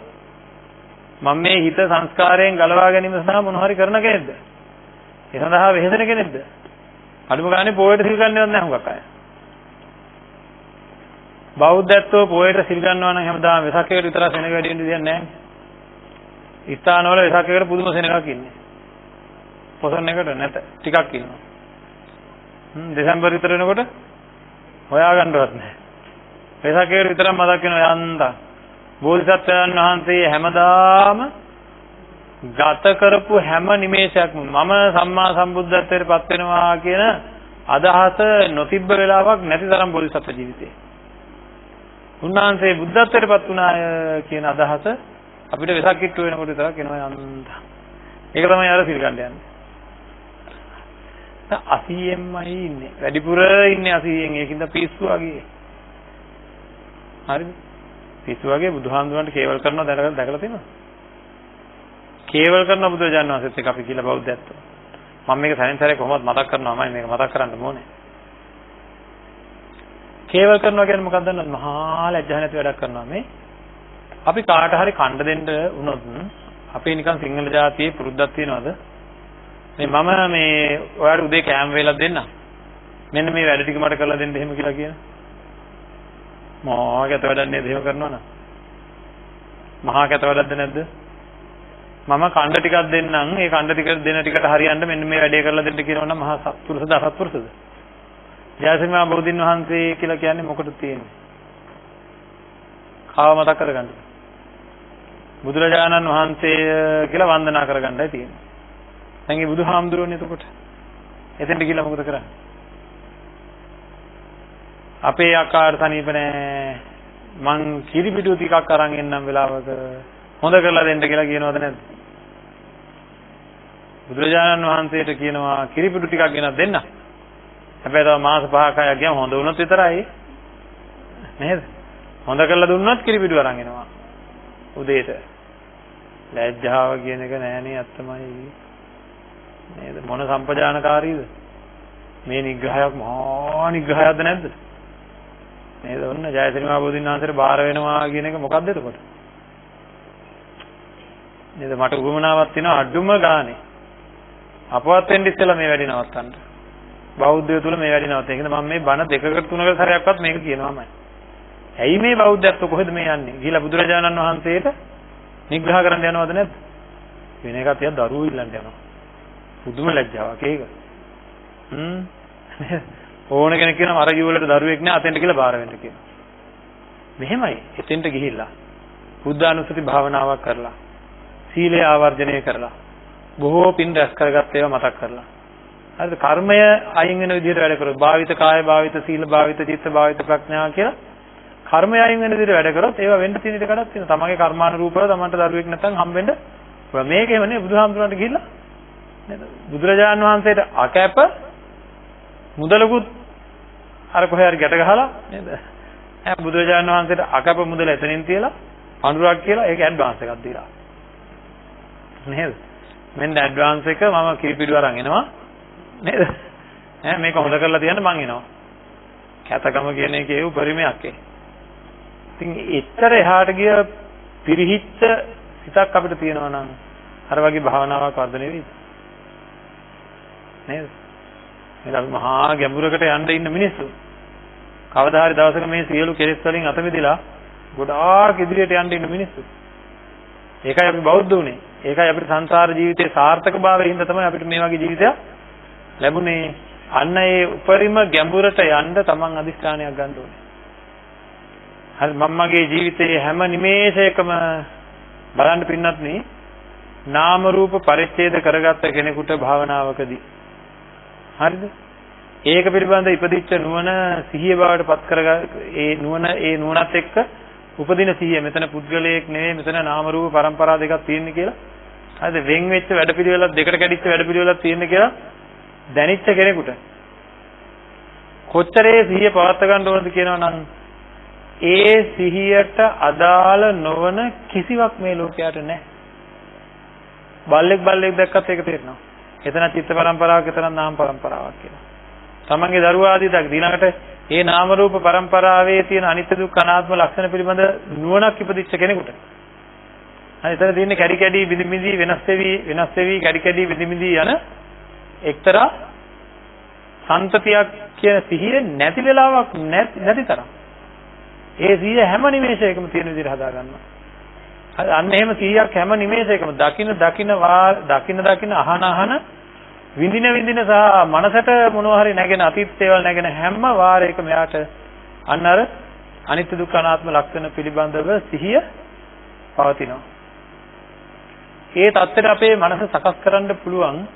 A: මම මේ හිත සංස්කාරයෙන් ගලවා ගැනීම සඳහා මොන හරි කරන කෙනෙක්ද? ඒ සඳහා වෙහෙසෙන කෙනෙක්ද? අඩුම ගානේ පොයට සිල් ගන්නවත් නැහැ හුඟක් අය. බෞද්ධත්වෝ පොයට සිල් ගන්නවා නම් හැමදාම වෙසක් එකට විතර සෙනග වැඩි වෙන්න දෙයක් නැහැ. ස්ථානවල වෙසක් එකට පුදුම සෙනගක් ඉන්නේ. පොසොන් එකට නැත ටිකක් ඉන්නවා. දෙසැම්බර් විතර වෙනකොට හොයා ගන්නවත් නැහැ. වෙසක් එකට විතරක් මතක් වෙනවා යන්තම්. බෝධිසත්වයන් වහන්සේ හැමදාම ගත කරපු හැම නිමේෂයක්ම මම සම්මා සම්බුද්ධත්වයට පත් වෙනවා කියන අදහස නොතිබ්බ වෙලාවක් නැති තරම් බෝධිසත්ව ජීවිතේ. උන්වහන්සේ බුද්ධත්වයට පත් වුණාය කියන අදහස අපිට වෙසක් කිට්ටු වෙනකොට විතරක් එනවා යන්තම්. ඒක තමයි අර සිල් ගන්න යන්නේ. 80ෙන්මයි ඉන්නේ. වැඩිපුර ඉන්නේ 80ෙන්. ඒකින්ද පිස්සු වගේ. හරිද? පිස්සු වගේ බුදුහාමුදුරන්ට කේවල් කරනවා දැකලා තියෙනවද? කේවල් කරන බුදුරජාණන් වහන්සේත් එක්ක අපි කියලා බෞද්ධත්ව. මම මේක සැරෙන් සැරේ කොහොමද මතක් කරනවාමයි මේක මතක් කරන්න ඕනේ. කේවල් කරනවා කියන්නේ මොකක්ද දන්නවද? මහා ලැජ්ජා නැති වැඩක් කරනවා මේ. අපි කාට හරි කණ්ඩ දෙන්න වුණොත් අපේ නිකන් සිංහල ජාතියේ පුරුද්දක් තියනවාද? මම මේ ඔයාලට උදේ කෑම වේලක් දෙන්න. මෙන්න මේ වැඩ ටික මට කරලා දෙන්න එහෙම කියලා කියන. මහා කැත වැඩක් නේද එහෙම කරනවා නම්? මහා කැත වැඩක්ද නැද්ද? මම කණ්ඩ ටිකක් දෙන්නම්. ඒ කණ්ඩ ටික දෙන ටිකට හරියන්න මෙන්න මේ වැඩේ කරලා දෙන්න කියනවා නම් මහා සත්පුරුෂද අසත්පුරුෂද? ජයසිංහ බෝධින් වහන්සේ කියලා කියන්නේ මොකටද තියෙන්නේ? කාව මතක් කරගන්නද? බුදුරජාණන් වහන්සේ කියලා වන්දනා කරගන්නයි තියෙන්නේ. දැන් මේ බුදුහාමුදුරුවනේ එතකොට. එතෙන්ට ගිහලා මොකද කරන්නේ? අපේ අක්කාට සනීප නෑ. මං කිරිපිඩු ටිකක් අරන් එන්නම් වෙලාවක හොඳ කරලා දෙන්න කියලා කියනවද නැද්ද? බුදුරජාණන් වහන්සේට කියනවා කිරිපිඩු ටිකක් ගෙනත් දෙන්න. හැබැයි තව මාස 5ක් 6ක් ගියාම හොඳ වුණොත් විතරයි. නේද? හොඳ කරලා දුන්නොත් කිරිපිඩු අරන් එනවා. උදේට. ලැජ්ජාව කියන එක නෑනේ අත්තමයි. නේද? මොන සම්පජානකාරීද? මේ නිග්‍රහයක් මහා නිග්‍රහයක්ද නැද්ද? නේද? ඔන්න ජයශ්‍රී මහ බෝධින් වහන්සේට බාර වෙනවා කියන එක මොකක්ද එතකොට? නේද? මට උගමනාවක් තියෙනවා අඩුම ගානේ. අපවත් වෙන්න ඉස්සෙල්ලා මේ වැඩි නවත්තන්න. බෞද්ධය තුල මේ වැඩි නවත්තන්න. ඒ කියන්නේ මම මේ බණ දෙකකට තුනකට සැරයක්වත් මේක කියනවාමයි. ඇයි මේ බෞද්ධත්ව කොහෙද මේ යන්නේ? ගිහිලා බුදුරජාණන් වහන්සේට නිග්‍රහ කරන්න යනවද නැද්ද? වෙන එකක් තියා දරුවෝ ඉල්ලන්න යනවා. පුදුම ලැජ්ජාවක් ඒක. ඕන කෙනෙක් කියනවා අර ජීවලට දරුවෙක් නෑ අතෙන්ට කියලා බාර වෙන්න කියනවා. මෙහෙමයි. එතෙන්ට ගිහිල්ලා බුද්ධානුස්සති භාවනාවක් කරලා සීලය ආවර්ජනය කරලා බොහෝ පින් රැස් කරගත්ත ඒවා මතක් කරලා හරිද කර්මය අයින් වෙන විදිහට වැඩ කරොත් භාවිත කාය භාවිත සීල භාවිත චිත්ත භාවිත ප්‍රඥා කියලා කර්මය අයින් වෙන විදිහට වැඩ කරොත් ඒවා වෙන්න තියෙන ඉඩ කඩක් තියෙනවා. තමන්ගේ කර්මානුරූපව තමන්ට දරුවෙක් නැත්නම් හම්බෙන්න මේකේම නේ බුදුහාමුදුරන්ට ගිහිල්ලා නේද? බුදුරජාණන් වහන්සේට අකැප මුදලකුත් අර කොහේ හරි ගැට ගහලා නේද? බුදුරජාණන් වහන්සේට අකැප මුදල එතනින් තියලා අනුරාග් කියලා ඒක ඇඩ්වාන්ස් එකක් දීලා. නේද? මෙන්න ඇඩ්වාන්ස් එක මම කිරිපිඩු අරන් එනවා නේද? මේක හොඳ කරලා තියන්න මං එනවා. කැතකම කියන එකේ උපරිමයක් ඒ. ඉතින් එච්චර එහාට ගිය පිරිහිච්ච සිතක් අපිට තියෙනවා නම් අර වගේ භාවනාවක් වර්ධනය වෙයිද? නේද? මේ අපි මහා ගැඹුරකට යන්න ඉන්න මිනිස්සු. කවදා හරි දවසක මේ සියලු කෙලෙස් වලින් අත මිදලා ගොඩාක් ඉදිරියට යන්න ඉන්න මිනිස්සු. ඒකයි අපි බෞද්ධ උනේ. ඒකයි අපිට සංසාර ජීවිතයේ සාර්ථකභාවයෙන් හින්දා තමයි අපිට මේ වගේ ජීවිතයක් ලැබුණේ. අන්න ඒ උපරිම ගැඹුරට යන්න තමන් අදිස්ථානයක් ගන්න ඕනේ. හරි මම්මගේ ජීවිතයේ හැම නිමේෂයකම බලන්න පින්නත් නේ නාම රූප පරිච්ඡේද කරගත්ත කෙනෙකුට භාවනාවකදී හරිද? ඒක පිළිබඳ ඉපදිච්ච නුවණ සිහිය බවට පත් කරගා ඒ නුවණත් එක්ක උපදින සිහිය මෙතන පුද්ගලයෙක් නෙවෙයි මෙතන නාම රූප පරම්පරා දෙකක් තියෙන්නේ කියලා. හරිද? වෙන් වෙච්ච වැඩපිළිවෙලක් දෙකට කැඩිච්ච වැඩපිළිවෙලක් තියෙන්නේ කියලා දැනෙච්ච කෙනෙකුට කොච්චරේ සිහිය පවත් ගන්න ඕනද කියනවා නම් ඒ සිහියට අදාළ නොවන කිසිවක් මේ ලෝකයට නැහැ. බල්ලෙක් දැක්කත් ඒක තේරෙනවා. එතන චිත්ත පරම්පරාවක් එතන නාම පරම්පරාවක් කියලා. තමන්ගේ දරුවා ආදී ඊළඟට ඒ නාම රූප පරම්පරාවේ තියෙන අනිත්‍ය දුක්ඛ අනාත්ම ලක්ෂණ පිළිබඳ නුවණක් ඉපදිච්ච කෙනෙකුට. හරි එතන තියෙන්නේ කැඩි කැඩි බිඳි බිඳි වෙනස් වෙවි කැඩි කැඩි බිඳි බිඳි යන එක්තරා සම්තතියක් කියන සිහිය නැති වෙලාවක් නැති තරම්. ඒ සිහිය හැම නිමේෂයකම තියෙන විදිහට හදා ගන්නවා. හරි අන්න එහෙම සිහියක් හැම නිමේෂයකම දකින්න අහන විඳින සහ මනසට මොනවා හරි නැගෙන අතීත දේවල් නැගෙන හැම වාරයකම යාට අන්න අර අනිත්‍ය දුක්ඛ අනාත්ම ලක්ෂණ පිළිබඳව සිහිය පවතිනවා. ඒ தත්තර අපේ මනස සකස් කරන්න පුළුවන්.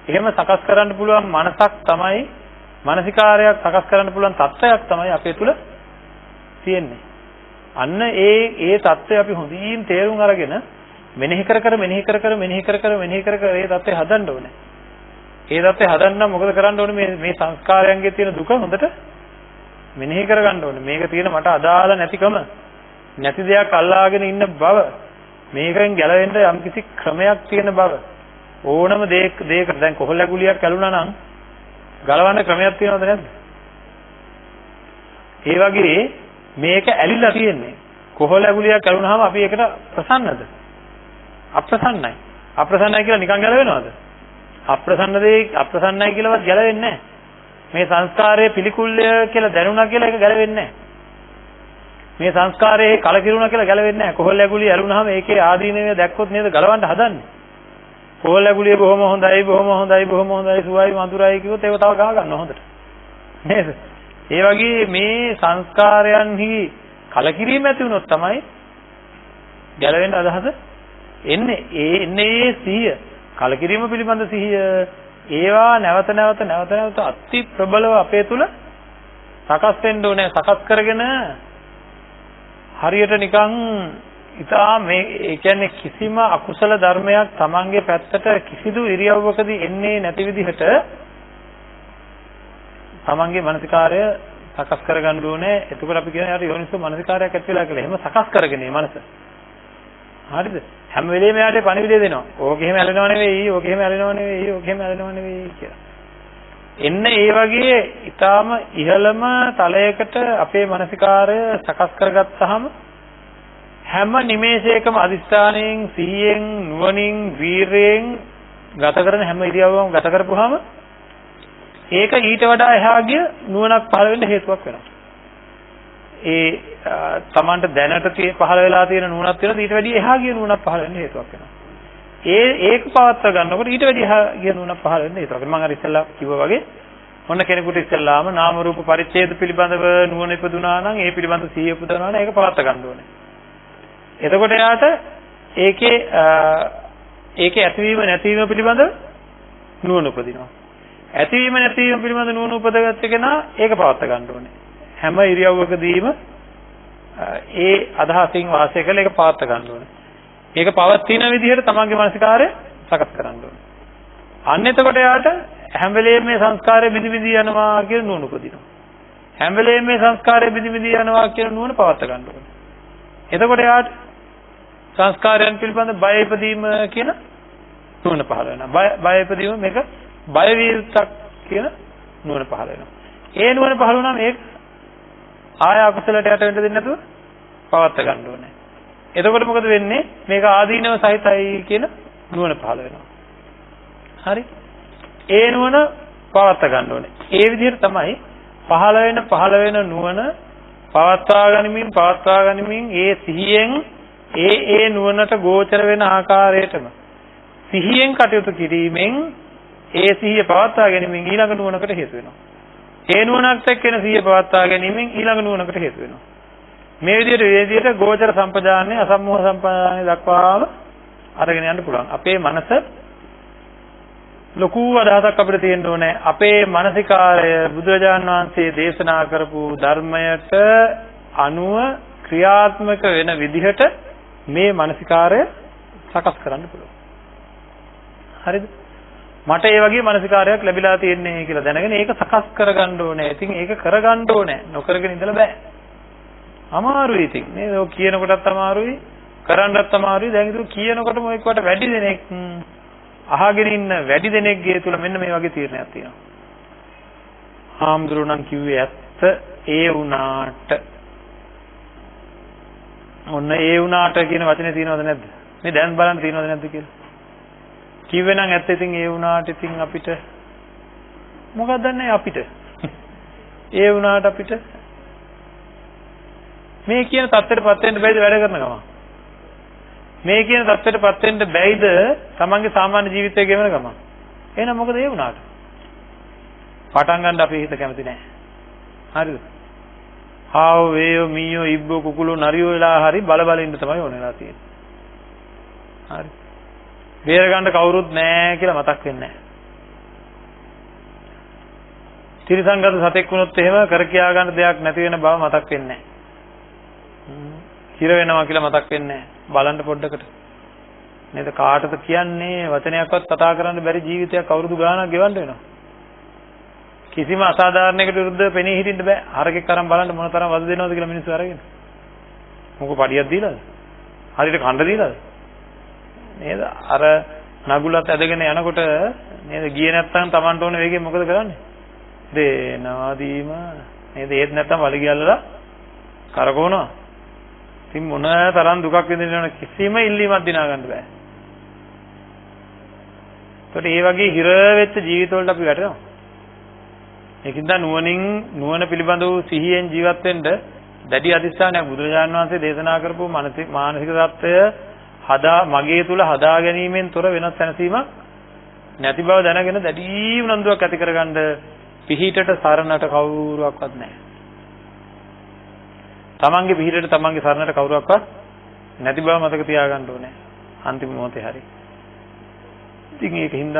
A: එහෙම සකස් කරන්න පුළුවන් මනසක් තමයි මානසිකාරයක් සකස් කරන්න පුළුවන් தත්ත්වයක් තමයි අපේ තුල තියෙන්නේ. අන්න ඒ தත්ත්වය අපි හොඳින් තේරුම් අරගෙන මෙනෙහි කර ඒ தත්ත්වය හදන්න ඕනේ. ඒ தත්ත්වය හදන්න මොකද කරන්න ඕනේ මේ සංස්කාරයන්ගේ තියෙන දුක හොඳට මෙනෙහි කරගන්න ඕනේ. මේක තියෙන මට අදාළ නැතිකම නැති දෙයක් අල්ලාගෙන ඉන්න බව මේකෙන් ගැලවෙන්න යම්කිසි ක්‍රමයක් තියෙන බව ඕනම දෙයක දැන් කොහොල්ල ගුලියක් ඇලුනා නම් ගලවන්න ක්‍රමයක් තියෙනවද නැද්ද? ඒ වගේ මේක ඇලිලා තියෙන්නේ. කොහොල්ල ගුලියක් ඇලුනහම අපි ඒකට ප්‍රසන්නද? අප්‍රසන්නයි. අප්‍රසන්නයි කියලා නිකන් ගැලවෙනවද? අප්‍රසන්නයි කියලාවත් ගැලවෙන්නේ නැහැ. මේ සංස්කාරයේ පිළිකුල්ය කියලා දැනුණා කියලා ඒක ගැලවෙන්නේ නැහැ. මේ සංස්කාරයේ කලකිරුණා කියලා ගැලවෙන්නේ නැහැ. කොහොල්ල ගුලිය ඇලුනහම ඒකේ ආදීනවය දැක්කොත් නේද ගලවන්න හදන්නේ. කොහොල්ල ගුලිය බොහොම හොඳයි සුවයි මధుරයි කිව්වොත් ඒක තව ගහ ගන්න හොඳට. නේද? ඒ වගේ මේ සංස්කාරයන්හි කලකිරීම ඇති වුණොත් තමයි ගැලවෙන්න අදහස එන්නේ. ඒ සිහිය කලකිරීම පිළිබඳ සිහිය ඒවා නැවත අති ප්‍රබලව අපේ තුල සකස් වෙන්න ඕනේ. සකස් කරගෙන හරියට නිකන් ඉතාල මේ ඒ කියන්නේ කිසිම අකුසල ධර්මයක් Tamange පැත්තට කිසිදු ඉරියව්වකදී එන්නේ නැති විදිහට Tamange මානසිකාරය සකස් කරගන්න ඕනේ. එතකොට අපි කියන්නේ යාට යෝනිසෝ මානසිකාරයක් ඇති වෙලා කියලා. එහෙම සකස් කරගෙන මේ මනස. හරිද? හැම වෙලේම යාට පණිවිඩය දෙනවා. ඕක එහෙම ඇලෙනව නෙවෙයි කියලා. එන්න ඒ වගේ ඊටාම ඉහළම තලයකට අපේ මානසිකාරය සකස් කරගත්තාම හැම නිමේෂයකම අදිස්ථාණයෙන් සිහියෙන් නුවණින් වීරයෙන් ගත කරන හැම ඉරියව්වම ගත කරපුවාම ඒක ඊට වඩා එහා ගිය නුවණක් පහළ වෙන්න හේතුවක් වෙනවා. ඒ තමන්ට දැනට පහළ වෙලා තියෙන නුවණක් තියෙනවා ඊට වැඩිය එහා ගිය නුවණක් පහළ වෙන්න හේතුවක් වෙනවා. ඒක පවත්වා ගන්නකොට ඊට වැඩිය එහා ගිය නුවණක් පහළ වෙන්න හේතුවක් වෙනවා. මම අර ඉස්සෙල්ලා කිව්වා වගේ මොන කෙනෙකුට ඉස්සෙල්ලාම නාම රූප පරිච්ඡේද පිළිබඳව නුවණ ඉපදුනා නම් ඒ පිළිබඳ සිහිය උපදවනවා නම් ඒක පවත්වා ගන්න ඕනේ. එතකොට එයාට ඒකේ ඇතිවීම නැතිවීම පිළිබඳ නුවණ උපදිනවා. ඇතිවීම නැතිවීම පිළිබඳ නුවණ උපදගත්ත කෙනා ඒක පවත්වා ගන්න ඕනේ. හැම ඉරියව්වකදීම ඒ අදහසින් වාසය කරලා ඒක පවත්වා ගන්න ඕනේ. ඒක පවත්ින විදිහට තමන්ගේ මානසිකාරය සකස් කරන්න ඕනේ. අන්න එතකොට එයාට හැම වෙලේම මේ සංස්කාරය බිඳි බිඳි යනවා කියන නුවණ උපදිනවා. හැම වෙලේම මේ සංස්කාරය බිඳි බිඳි යනවා කියන නුවණ පවත්වා ගන්න ඕනේ. එතකොට එයාට සංස්කාරයන් පිළිබඳ බය ඉපදීම කියන නුවණ පහළ වෙනවා. බය ඉපදීම මේක බය විරුද්ධක් කියන නුවණ පහළ වෙනවා. ඒ නුවණ පහළ වුණාම ඒක ආය අකුසලයට යට වෙන්න දෙන්නේ නැතුව පවත්වා ගන්න ඕනේ. එතකොට මොකද වෙන්නේ? මේක ආදීනව සහිතයි කියන නුවණ පහළ වෙනවා. හරි? ඒ නුවණ පවත්වා ගන්න ඕනේ. ඒ විදිහට තමයි පහළ වෙන නුවණ පවත්වා ගනිමින් ඒ සිහියෙන් ඒ නුවණට ගෝචර වෙන ආකාරයටම සිහියෙන් කටයුතු කිරීමෙන් ඒ සිහිය පවත්වා ගැනීමෙන් ඊළඟ නුවණකට හේතු වෙනවා. ඒ නුවණත් එක්ක එන සිහිය පවත්වා ගැනීමෙන් ඊළඟ නුවණකට හේතු වෙනවා. මේ විදිහට ගෝචර සම්පජාන්නේ අසම්මෝහ සම්පජාන්නේ දක්වාම අරගෙන යන්න පුළුවන්. අපේ මනස ලොකු අදහසක් අපිට තියෙන්න ඕනේ. අපේ මානසිකාරය බුදුරජාණන් වහන්සේ දේශනා කරපු ධර්මයට අනුව ක්‍රියාත්මක වෙන විදිහට මේ මානසිකාරය සකස් කරන්න පුළුවන්. හරිද? මට ඒ වගේ මානසිකාරයක් ලැබිලා තියෙන්නේ කියලා දැනගෙන ඒක සකස් කරගන්න ඕනේ. ඉතින් ඒක කරගන්න ඕනේ. නොකරගෙන ඉඳලා බෑ. අමාරුයි ඉතින්. නේද? ඔය කියනකොටත් අමාරුයි, කරන්නත් අමාරුයි. දැන් ඉතින් කියනකොටම ඔයකට වැඩි දෙනෙක් අහගෙන ඉන්න වැඩි දෙනෙක්ගේ තුල මෙන්න මේ වගේ තීරණයක් තියෙනවා. හාමුදුරුවෝ නම් කිව්වේ ඇත්ත ඒ වුණාට. ඔන්න ඒ වුණාට කියන වචනේ තියෙනවද නැද්ද? මේ දැන් බලන්න තියෙනවද නැද්ද කියලා. කිව්වේ නම් ඇත්ත ඉතින් ඒ වුණාට ඉතින් අපිට මොකක්ද දන්නේ අපිට? ඒ වුණාට අපිට මේ කියන தත්ත්වයටපත් වෙන්න බැයිද වැඩ කරන ගමන්? මේ කියන தත්ත්වයටපත් වෙන්න බැයිද තමන්ගේ සාමාන්‍ය ජීවිතය ගෙවන ගමන්? එහෙනම් මොකද ඒ වුණාට? පටන් ගන්න අපේ හිත කැමති නැහැ. හරිද? ආව වේයෝ මීයෝ ඉබ්බෝ කුකුලෝ නරියෝ වෙලා හරි බල ඉන්න තමයි ඕන වෙලා තියෙන්නේ. හරි. බේර ගන්න කවුරුත් නැහැ කියලා මතක් වෙන්නේ නැහැ. ත්‍රිසංගත සතෙක් වුණොත් එහෙම කර කියා ගන්න දෙයක් නැති වෙන බව මතක් වෙන්නේ නැහැ. හිර වෙනවා කියලා මතක් වෙන්නේ නැහැ. බලන්න පොඩ්ඩකට. නේද කාටද කියන්නේ වචනයක්වත් කතා කරන්න බැරි ජීවිතයක් අවුරුදු ගාණක් ගෙවන්න වෙනවා. කිසිම අසාධාරණයකට විරුද්ධව පෙනී හිටින්න බෑ. හරකෙක් අරන් බලන්න මොන තරම් වද දෙනවද කියලා මිනිස්සු අරගෙන. මොකෝ පඩියක් දීලාද? හරියට කණ්ඩ දීලාද? නේද? අර නගුලත් ඇදගෙන යනකොට නේද ගියේ නැත්තම් Tamanට ඕන වේගෙන් මොකද කරන්නේ? දේනවාදීම නේද? ඒත් නැත්තම් වලි ගියල්ලලා කරකවනවා. ඉතින් මොන තරම් දුකක් විඳින්න කිසිම ඉල්ලීමක් දිනා ගන්න බෑ. ඒකට මේ වගේ හිර වෙච්ච ජීවිතවලට අපි වැටෙනවා. ඒකින්ද නුවණ පිළිබඳ වූ සිහියෙන් ජීවත් වෙන්න දැඩි අධිෂ්ඨානයක් බුදුරජාණන් වහන්සේ දේශනා කරපු මානසික தත්ත්වය මගේ තුල හදා ගැනීමෙන් තොර වෙනස් සැනසීමක් නැති බව දැනගෙන දැඩි උනන්දුවක් ඇති කරගන්න පිහිටට සරණට කවුරුවක්වත් නැහැ. තමන්ගේ පිහිටට තමන්ගේ සරණට කවුරුවක්වත් නැති බව මතක තියාගන්න ඕනේ. අන්තිම මොහොතේ හරි. ඉතින් ඒකින්ද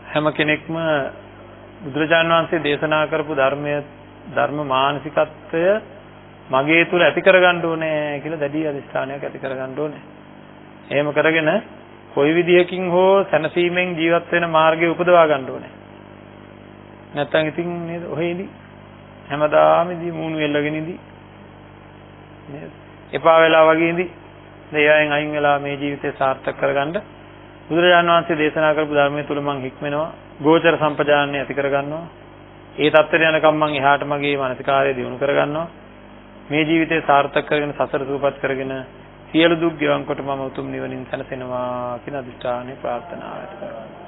A: හැම කෙනෙක්ම බුදුරජාණන් වහන්සේ දේශනා කරපු ධර්ම මානසිකත්වය මගේ තුල ඇති කරගන්න ඕනේ කියලා දැඩි අධිෂ්ඨානයක් ඇති කරගන්න ඕනේ. එහෙම කරගෙන කොයි විදියකින් හෝ සැනසීමෙන් ජීවත් වෙන මාර්ගය උපදවා ගන්න ඕනේ. නැත්තම් ඉතින් නේද ඔහේ ඉඳි හැමදාම ඉඳි මූණු එල්ලගෙන ඉඳි නේද? එපා වෙලා වගේ ඉඳි දෙයයන් අයින් වෙලා මේ ජීවිතය සාර්ථක කරගන්න බුදුරජාණන් වහන්සේ දේශනා කරපු ධර්මයේ තුල මං හික්මෙනවා. ගෝචර සම්පජානනය ඇති කරගන්නවා. ඒ தත්තර යනකම් මම එහාට මගේ මානසිකාරය දියුණු කරගන්නවා. මේ ජීවිතේ සාර්ථක කරගෙන සසර සූපත් කරගෙන සියලු දුක් ගෙවන් කොට මම උතුම් නිවනින් සැනසෙනවා කියන අදිෂ්ඨානය ප්‍රාර්ථනාව ඇති කරගන්නවා.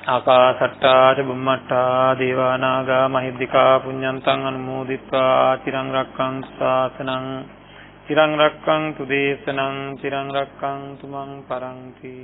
A: ආකාසට්ටා ච බුම්මට්ටා දේවා නාග මහිද්దికා පුඤ්ඤන්තං අනුමෝදිත්වා චිරං රක්ඛන්තු ශාසනං චිරං රක්ඛන්තු දේශනං චිරං රක්ඛන්තු මං පරන්ති.